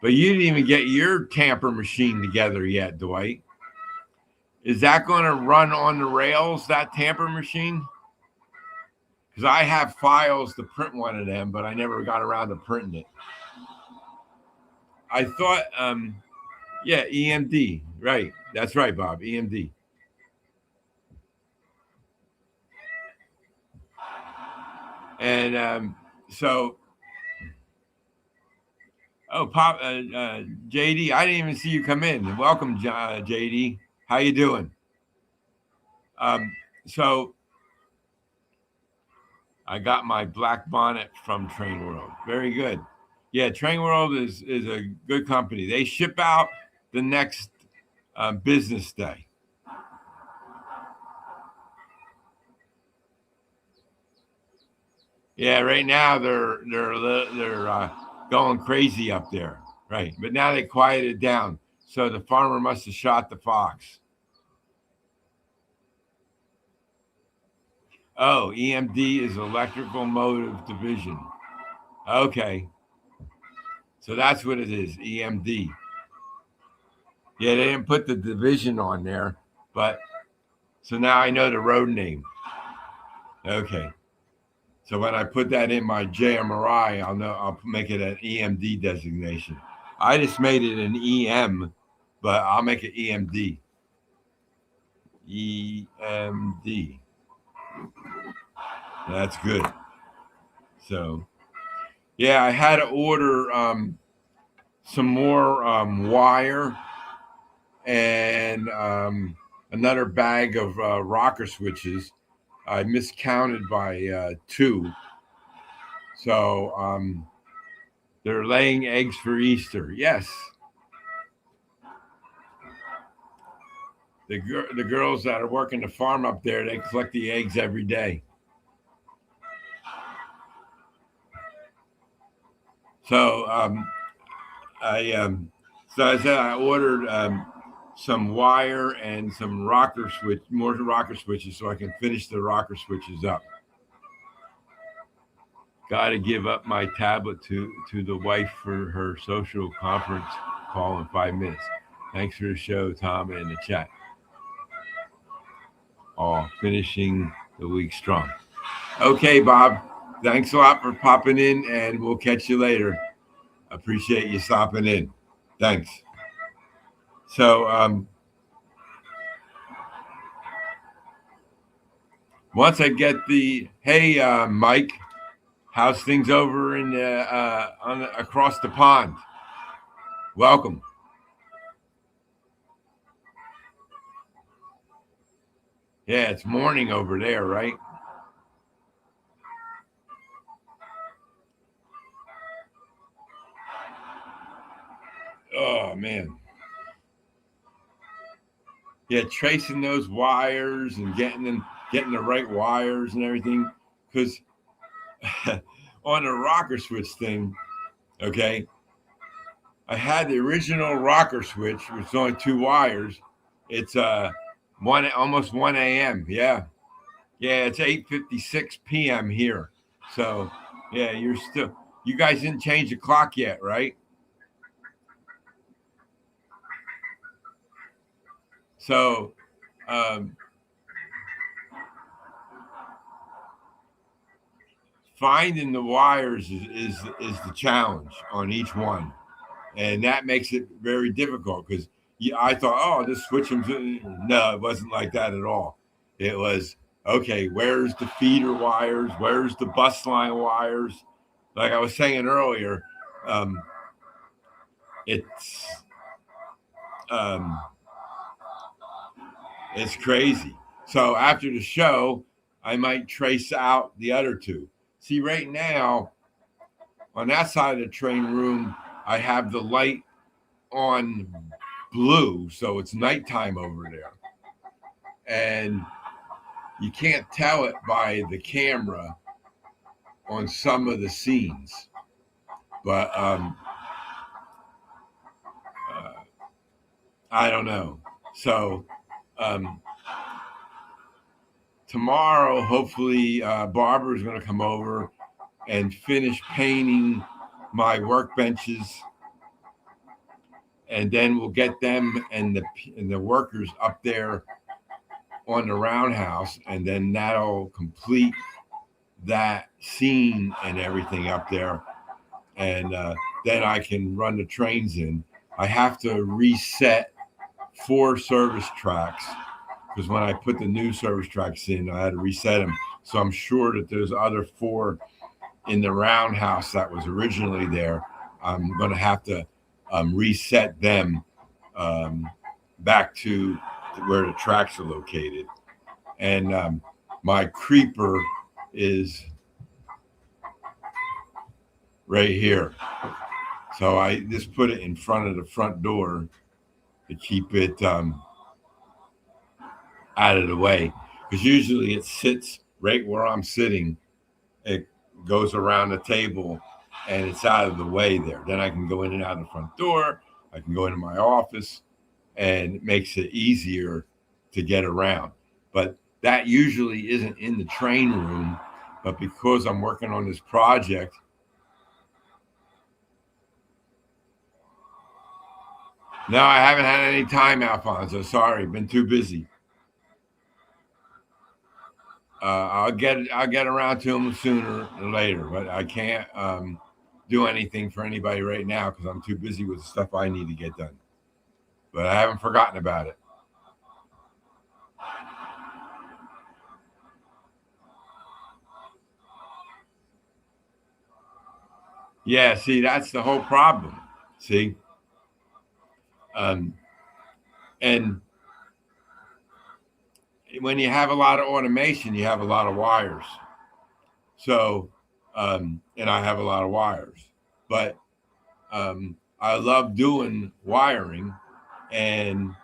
A: But you didn't even get your tamper machine together yet, Dwight. Is that going to run on the rails, that tamper machine? Because I have files to print one of them, but I never got around to printing it. I thought, yeah, EMD. Right. That's right, Bob. EMD. And so, Pop, JD, I didn't even see you come in. Welcome, JD. How you doing? So I got my black bonnet from Train World. Very good. Yeah, Train World is a good company. They ship out the next business day. Yeah, right now they're going crazy up there, right? But now they quieted down. So the farmer must have shot the fox. Oh, EMD is electrical motive division. Okay. So that's what it is, EMD. Yeah, they didn't put the division on there, but so now I know the road name. Okay. So when I put that in my JMRI, I'll make it an EMD designation. I just made it an EM, but I'll make it EMD. EMD. That's good. So, yeah, I had to order some more wire and another bag of rocker switches. I miscounted by 2. So they're laying eggs for Easter. Yes. The girls that are working the farm up there, they collect the eggs every day. So I said I ordered some wire and some more rocker switches, so I can finish the rocker switches up. Got to give up my tablet to the wife for her social conference call in 5 minutes. Thanks for the show, Tom, and the chat. All finishing the week strong. Okay, Bob. Thanks a lot for popping in, and we'll catch you later. Appreciate you stopping in. Thanks. So once I get hey, Mike, how's things over in across the pond? Welcome. Yeah, it's morning over there, right? Oh man. Yeah, tracing those wires and getting the right wires and everything. Because on the rocker switch thing, okay, I had the original rocker switch, which is only 2 wires. It's almost 1 a.m. Yeah, it's 8:56 p.m. here. So yeah, you guys didn't change the clock yet, right? So finding the wires is the challenge on each one, and that makes it very difficult because I thought, oh, just switch them. No, it wasn't like that at all. It was okay. Where's the feeder wires? Where's the bus line wires? Like I was saying earlier, it's crazy. So after the show, I might trace out the other 2. See, right now, on that side of the train room, I have the light on blue, so it's nighttime over there. And you can't tell it by the camera on some of the scenes. But I don't know. So tomorrow, hopefully, Barbara's going to come over and finish painting my workbenches, and then we'll get them and the workers up there on the roundhouse, and then that'll complete that scene and everything up there, and then I can run the trains in. I have to reset 4 service tracks because when I put the new service tracks in, I had to reset them. So I'm sure that there's other 4 in the roundhouse that was originally there. I'm going to have to reset them back to where the tracks are located. And my creeper is right here. So I just put it in front of the front door to keep it out of the way. Because usually it sits right where I'm sitting. It goes around the table and it's out of the way there. Then I can go in and out of the front door. I can go into my office. and it makes it easier to get around. But that usually isn't in the train room. But because I'm working on this project, no, I haven't had any time, Alfonso. Sorry, been too busy. I'll get around to them sooner or later, but I can't do anything for anybody right now because I'm too busy with the stuff I need to get done. But I haven't forgotten about it. Yeah, see, that's the whole problem. See, um, and when you have a lot of automation, you have a lot of wires. So, and I have a lot of wires, but I love doing wiring, and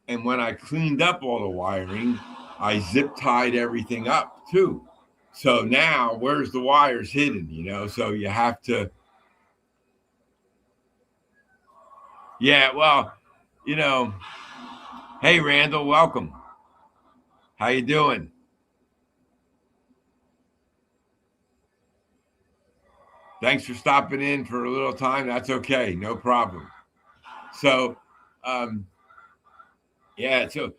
A: when I cleaned up all the wiring, I zip tied everything up too. So now, where's the wires hidden? So you have to. Yeah, well, you know, hey Randall, welcome. How you doing? Thanks for stopping in for a little time. That's okay, no problem. So, um, yeah, so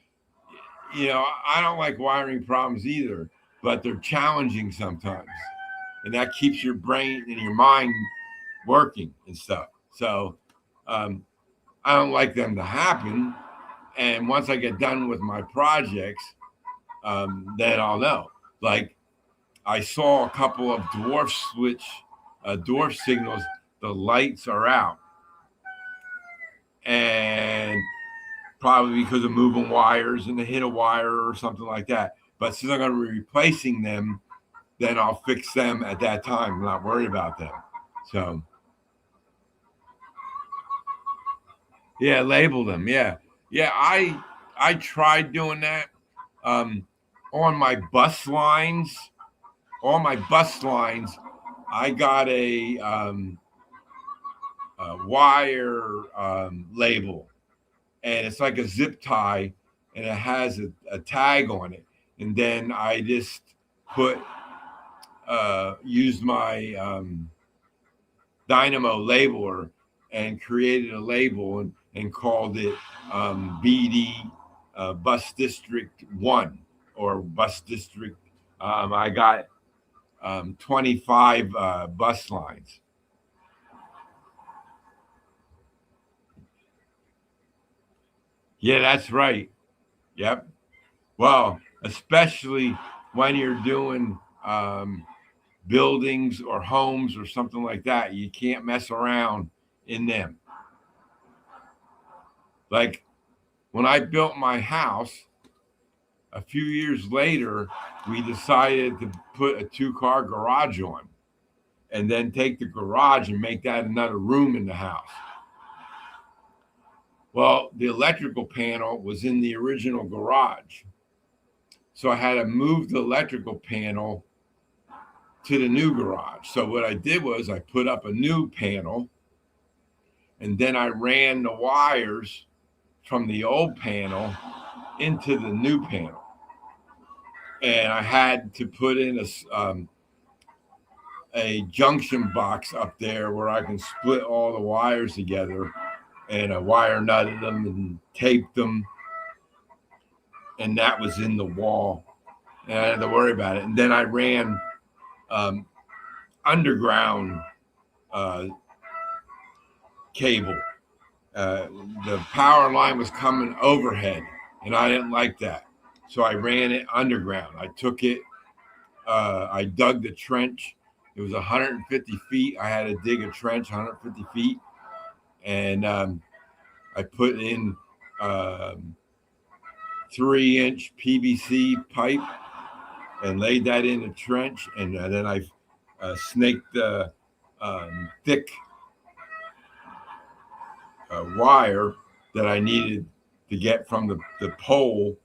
A: I don't like wiring problems either, but they're challenging sometimes, and that keeps your brain and your mind working and stuff. So, um, I don't like them to happen. And once I get done with my projects, then I'll know. Like I saw a couple of dwarf signals. The lights are out, and probably because of moving wires and they hit a wire or something like that. But since I'm going to be replacing them, then I'll fix them at that time. I'm not worried about them. So, yeah, label them. Yeah, yeah. I tried doing that on my bus lines. On my bus lines, I got a wire label, and it's like a zip tie, and it has a tag on it. And then I just used my Dynamo labeler and created a label and called it BD Bus District 1 or Bus District. I got 25 bus lines. Yeah, that's right. Yep. Well, especially when you're doing buildings or homes or something like that, you can't mess around in them. Like when I built my house, a few years later, we decided to put a 2-car garage on and then take the garage and make that another room in the house. Well, the electrical panel was in the original garage. So I had to move the electrical panel to the new garage. So what I did was I put up a new panel, and then I ran the wires from the old panel into the new panel. And I had to put in a junction box up there where I can split all the wires together, and I wire nutted them and taped them, and that was in the wall, and I didn't have to worry about it. And then I ran underground cable. The power line was coming overhead, and I didn't like that, so I ran it underground. I took it, I dug the trench. It was 150 feet. I had to dig a trench 150 feet, and I put in 3-inch PVC pipe and laid that in the trench, and then I snaked the thick wire that I needed to get from the pole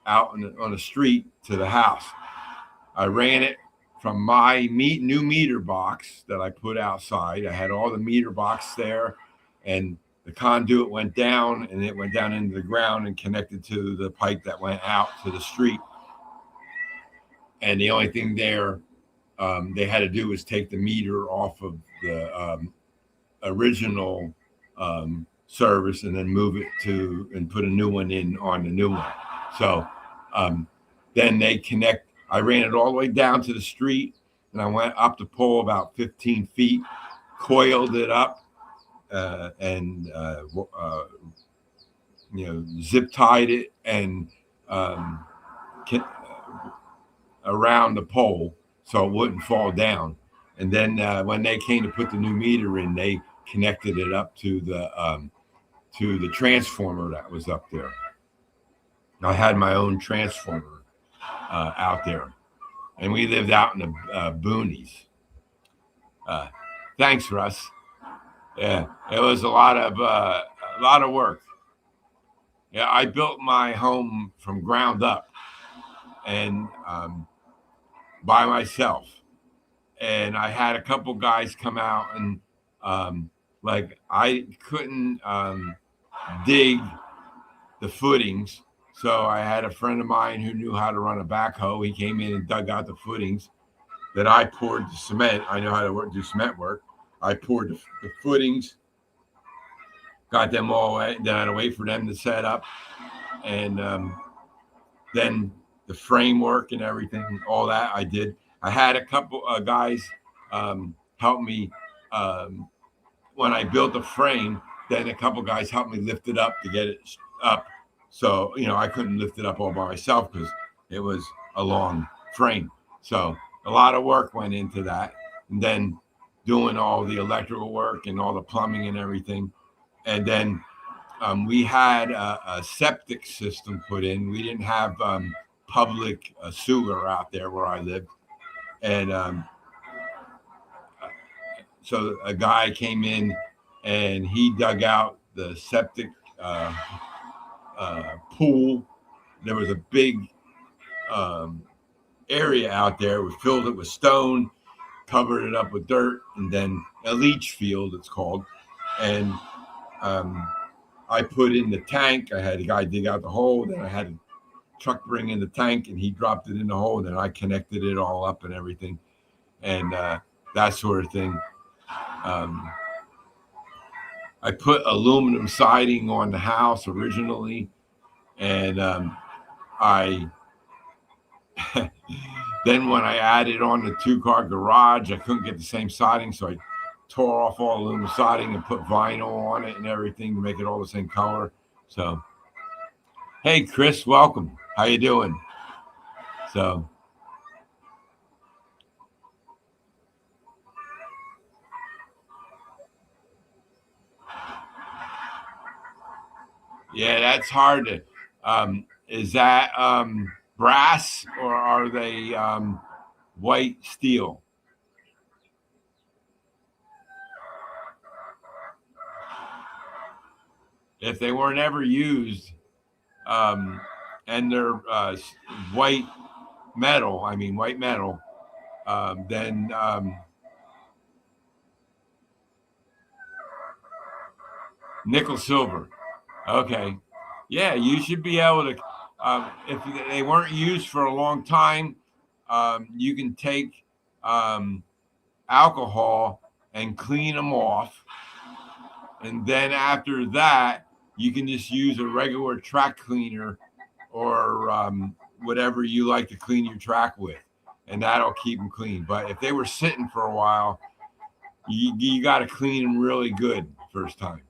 A: out on the street to the house. I ran it from my new meter box that I put outside. I had all the meter box there. and the conduit went down, and it went down into the ground and connected to the pipe that went out to the street. And the only thing there they had to do was take the meter off of the original service and then move it to and put a new one in on the new one. So then they connect. I ran it all the way down to the street, and I went up the pole about 15 feet, coiled it up, and zip tied it and around the pole so it wouldn't fall down. And then when they came to put the new meter in, they connected it up to the transformer that was up there. I had my own transformer out there, and we lived out in the boonies. Thanks, Russ. Yeah, it was a lot of work. Yeah, I built my home from ground up, and by myself. And I had a couple guys come out, and I couldn't dig the footings. So I had a friend of mine who knew how to run a backhoe. He came in and dug out the footings. Then I poured the cement. I know how to do cement work. I poured the footings, got them all away. Then I had to wait for them to set up. And then the framework and everything, all that I did. I had a couple guys help me when I built the frame. Then a couple guys helped me lift it up to get it up. So, I couldn't lift it up all by myself because it was a long frame. So a lot of work went into that. And then doing all the electrical work and all the plumbing and everything. And then we had a septic system put in. We didn't have public sewer out there where I lived. And so a guy came in and he dug out the septic pool. There was a big area out there. We filled it with stone, covered it up with dirt, and then a leach field, it's called. And I put in the tank. I had a guy dig out the hole. Then I had a truck bring in the tank, and he dropped it in the hole. And then I connected it all up and everything, and that sort of thing. I put aluminum siding on the house originally, and then when I added on the 2-car garage, I couldn't get the same siding, so I tore off all aluminum siding and put vinyl on it and everything to make it all the same color. So, hey, Chris, welcome. How you doing? So, yeah, that's hard to. Is that brass or are they white steel? If they weren't ever used and they're white metal, then nickel silver. Okay. Yeah, you should be able to, if they weren't used for a long time, you can take alcohol and clean them off. And then after that, you can just use a regular track cleaner or whatever you like to clean your track with. And that'll keep them clean. But if they were sitting for a while, you got to clean them really good first time.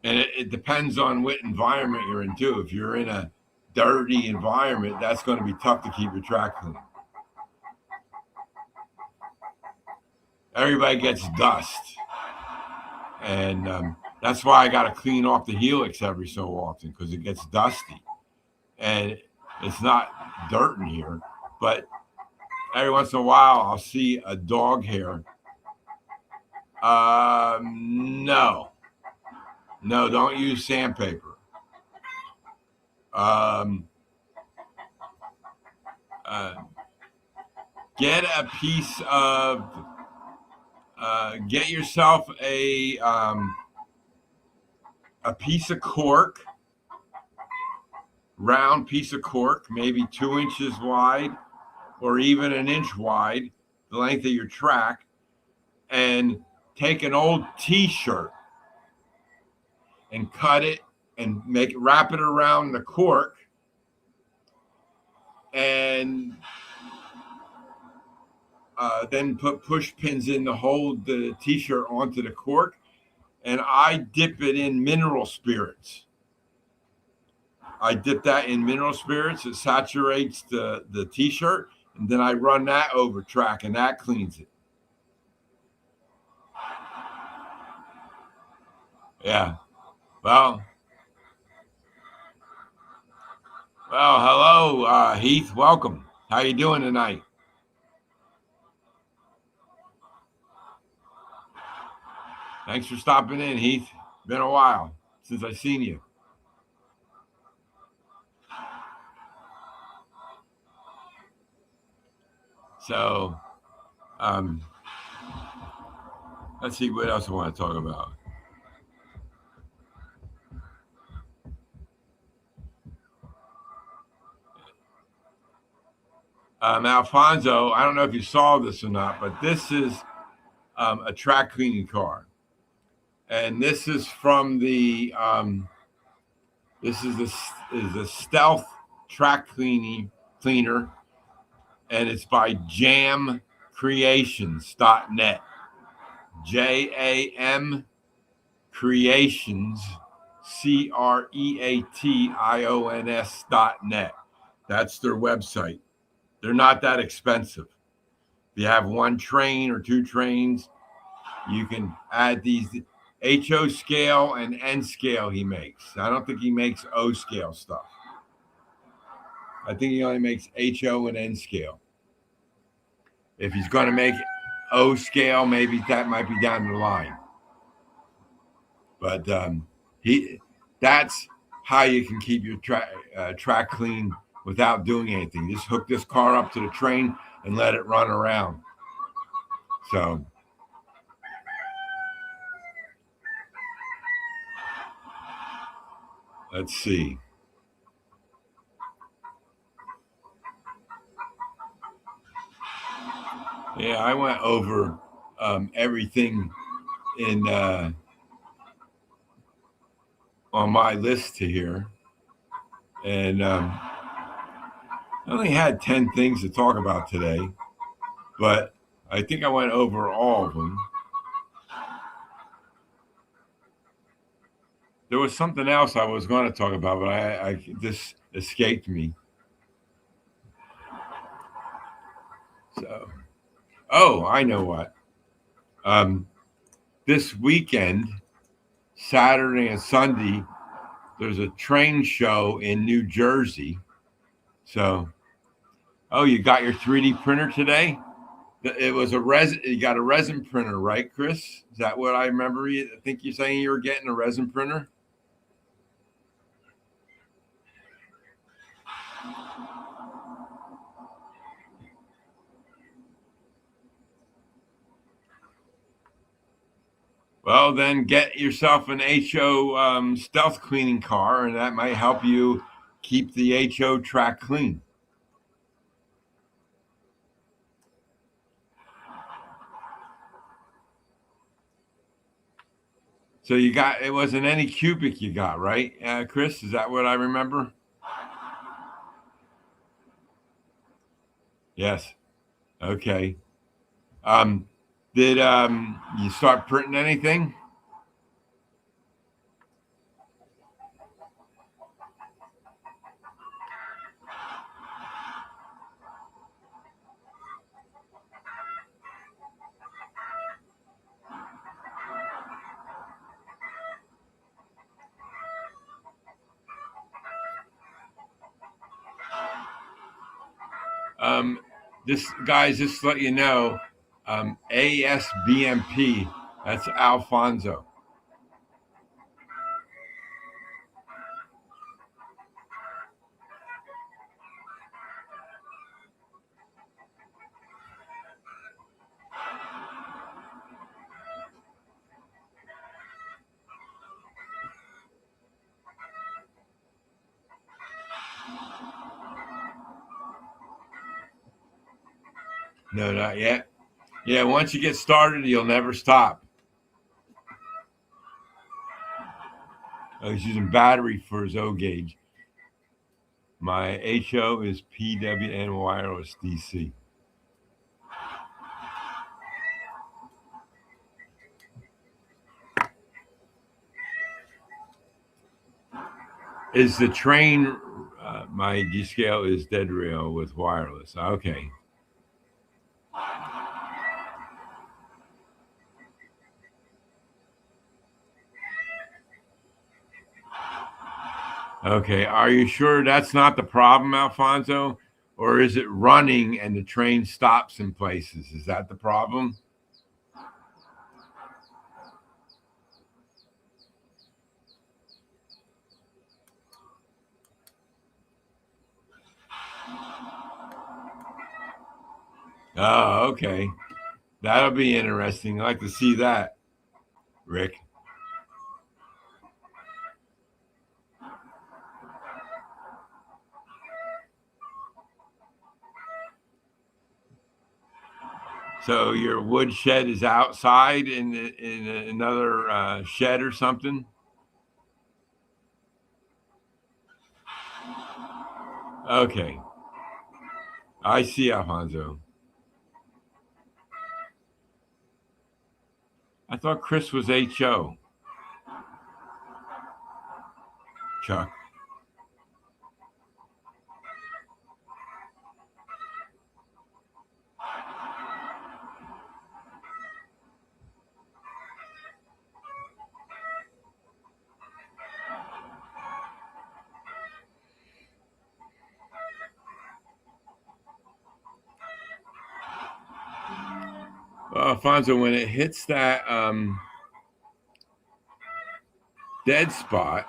A: And it depends on what environment you're in, too. If you're in a dirty environment, that's going to be tough to keep your track clean. Everybody gets dust. And that's why I got to clean off the helix every so often, because it gets dusty. And it's not dirt in here. But every once in a while, I'll see a dog hair. No, don't use sandpaper. get a piece of, get yourself a piece of cork, round piece of cork, maybe 2 inches wide or even an inch wide, the length of your track, and take an old t-shirt and cut it and wrap it around the cork, and then put push pins in to hold the t-shirt onto the cork, and I dip it in mineral spirits. I dip that in mineral spirits. It saturates the t-shirt, and then I run that over track, and that cleans it. Yeah. Well, hello, Heath. Welcome. How you doing tonight? Thanks for stopping in, Heath. Been a while since I seen you. So, let's see what else I want to talk about. Alfonso, I don't know if you saw this or not, but this is a track cleaning car, and this is from the this is a stealth track cleaner, and it's by jamcreations.net. JAM Creations, CREATIONS.net. That's their website. They're not that expensive. If you have one train or two trains, you can add these HO scale and N scale he makes. I don't think he makes O scale stuff. I think he only makes HO and N scale. If he's going to make O scale, maybe that might be down the line. But that's how you can keep your track clean without doing anything. Just hook this car up to the train and let it run around. So let's see. Yeah, I went over everything in on my list here, and I only had 10 things to talk about today, but I think I went over all of them. There was something else I was going to talk about, but I just escaped me. So, oh, I know what. This weekend, Saturday and Sunday, there's a train show in New Jersey. So, oh, you got your 3D printer today? It was you got a resin printer, right, Chris? Is that what I remember? I think you're saying you were getting a resin printer? Well, then get yourself an HO stealth cleaning car, and that might help you keep the HO track clean. So it wasn't any cubic you got, right, Chris? Is that what I remember? Yes. Okay. Did you start printing anything? Guys, just to let you know, ASBMP, that's Alfonso. No, not yet. Yeah, once you get started, you'll never stop. Oh, he's using battery for his O gauge. My HO is PWN wireless DC. Is the train, my G scale is dead rail with wireless. Okay. Okay. Are you sure that's not the problem, Alfonso? Or is it running and the train stops in places? Is that the problem? Oh, okay. That'll be interesting. I'd like to see that, Rick. So your wood shed is outside in another shed or something? Okay. I see, Alfonso. I thought Chris was HO. Chuck. Well, Alfonso, when it hits that dead spot,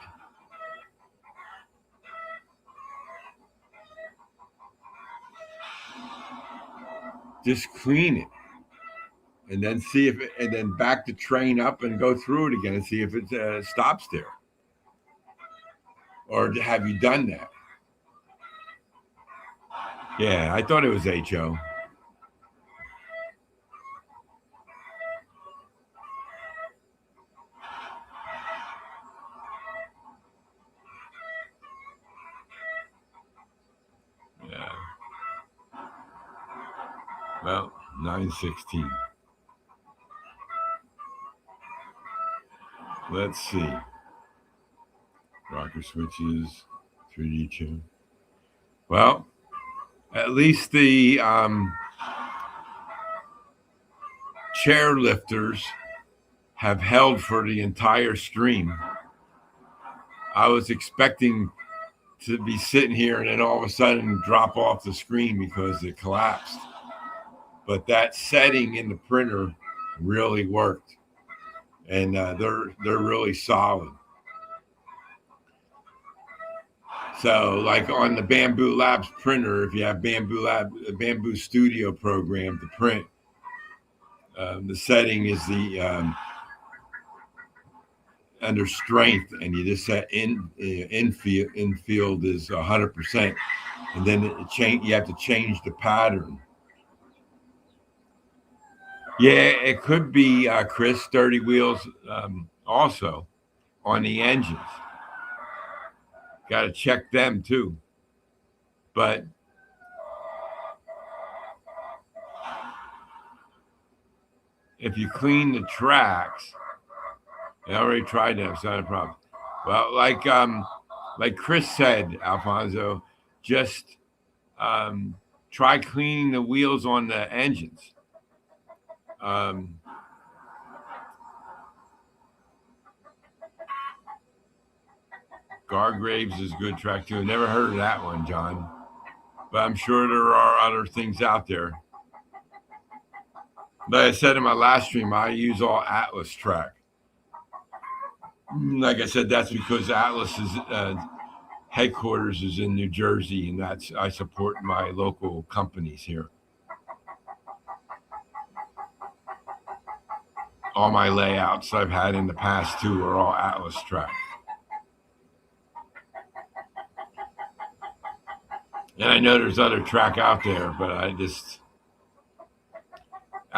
A: just clean it, and then see if it, and then back the train up and go through it again and see if it stops there. Or have you done that? Yeah, I thought it was HO. Yeah. Well, 916. Let's see. Rocker switches, 3D tune. Well, at least the chair lifters have held for the entire stream. I was expecting to be sitting here and then all of a sudden drop off the screen because it collapsed. But that setting in the printer really worked, and they're really solid. So, like on the Bamboo Labs printer, if you have Bamboo Studio program to print, the setting is the under strength, and you just set infield is 100%, and then you have to change the pattern. Yeah, it could be Chris sturdy wheels also on the engines. Got to check them too. But if you clean the tracks, I already tried that. It's not a problem. Well, like Chris said, Alfonso, just try cleaning the wheels on the engines. Gargraves is a good track too. Never heard of that one, John. But I'm sure there are other things out there. Like I said in my last stream, I use all Atlas track. Like I said, that's because Atlas's headquarters is in New Jersey, and I support my local companies here. All my layouts I've had in the past too are all Atlas track. And I know there's other track out there, but I just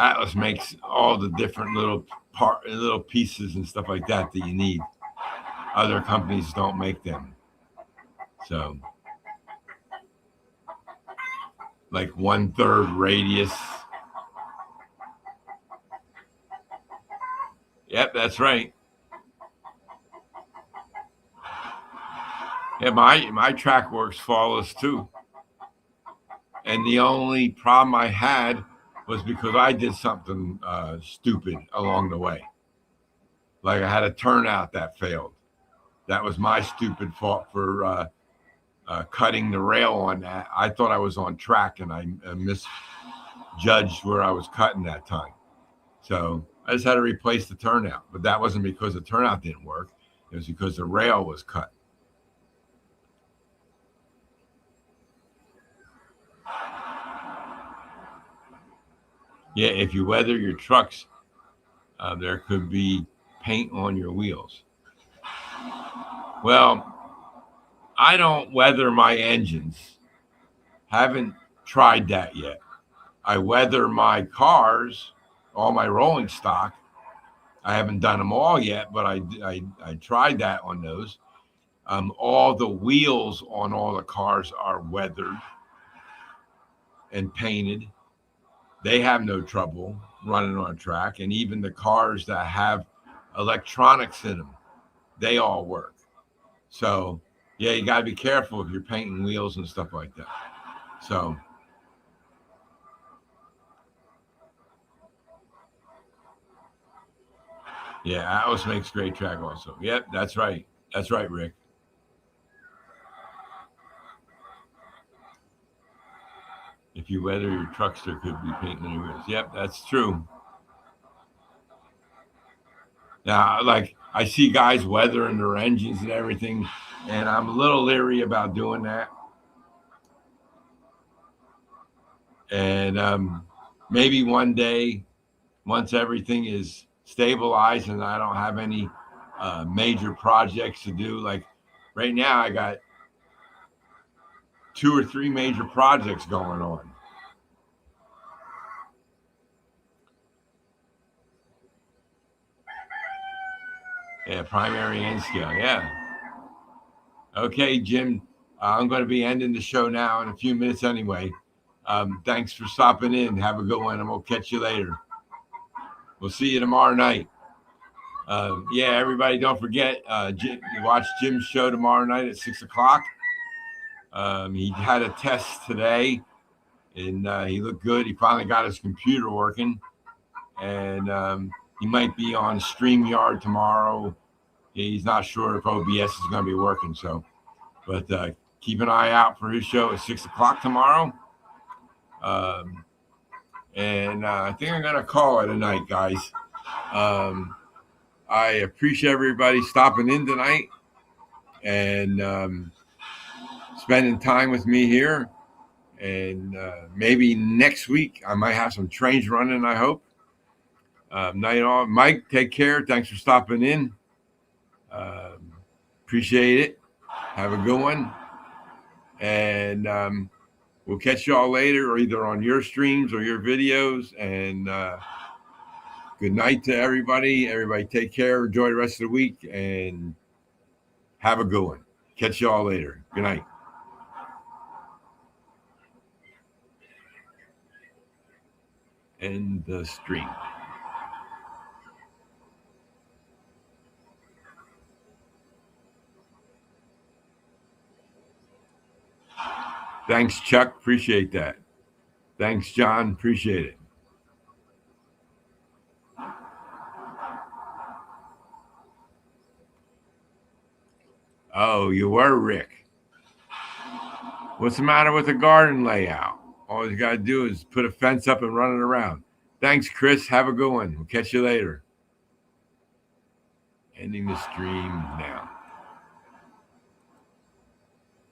A: Atlas makes all the different little pieces and stuff like that you need. Other companies don't make them. So, like 1/3 radius. Yep, that's right. Yeah, my track works flawless too. And the only problem I had was because I did something stupid along the way. Like I had a turnout that failed. That was my stupid fault for cutting the rail on that. I thought I was on track and I misjudged where I was cutting that time. So I just had to replace the turnout. But that wasn't because the turnout didn't work. It was because the rail was cut. Yeah, if you weather your trucks, there could be paint on your wheels. Well, I don't weather my engines. Haven't tried that yet. I weather my cars, all my rolling stock. I haven't done them all yet, but I tried that on those. All the wheels on all the cars are weathered and painted. They have no trouble running on a track. And even the cars that have electronics in them, they all work. So, yeah, you got to be careful if you're painting wheels and stuff like that. So, yeah, Atlas makes great track also. Yep, that's right. That's right, Rick. If you weather your trucks, there could be paint on your wheels. Yep, that's true. Now, like I see guys weathering their engines and everything, and I'm a little leery about doing that. And maybe one day, once everything is stabilized and I don't have any major projects to do, like right now, I got 2 or 3 major projects going on. Yeah, primary and scale. Yeah. Okay, Jim. I'm going to be ending the show now in a few minutes anyway. Thanks for stopping in. Have a good one, and we'll catch you later. We'll see you tomorrow night. Yeah, everybody, don't forget, watch Jim's show tomorrow night at 6 o'clock. He had a test today, and he looked good. He finally got his computer working, and he might be on StreamYard tomorrow. He's not sure if OBS is going to be working, but keep an eye out for his show at 6 o'clock tomorrow. And I think I'm going to call it a night, guys. I appreciate everybody stopping in tonight and spending time with me here. And maybe next week I might have some trains running, I hope. Night all. Mike, take care. Thanks for stopping in. Appreciate it. Have a good one. And we'll catch y'all later, or either on your streams or your videos. And good night to everybody. Everybody take care. Enjoy the rest of the week. And have a good one. Catch y'all later. Good night. End the stream. Thanks, Chuck. Appreciate that. Thanks, John. Appreciate it. Oh, you were, Rick. What's the matter with the garden layout? All you got to do is put a fence up and run it around. Thanks, Chris. Have a good one. We'll catch you later. Ending the stream now.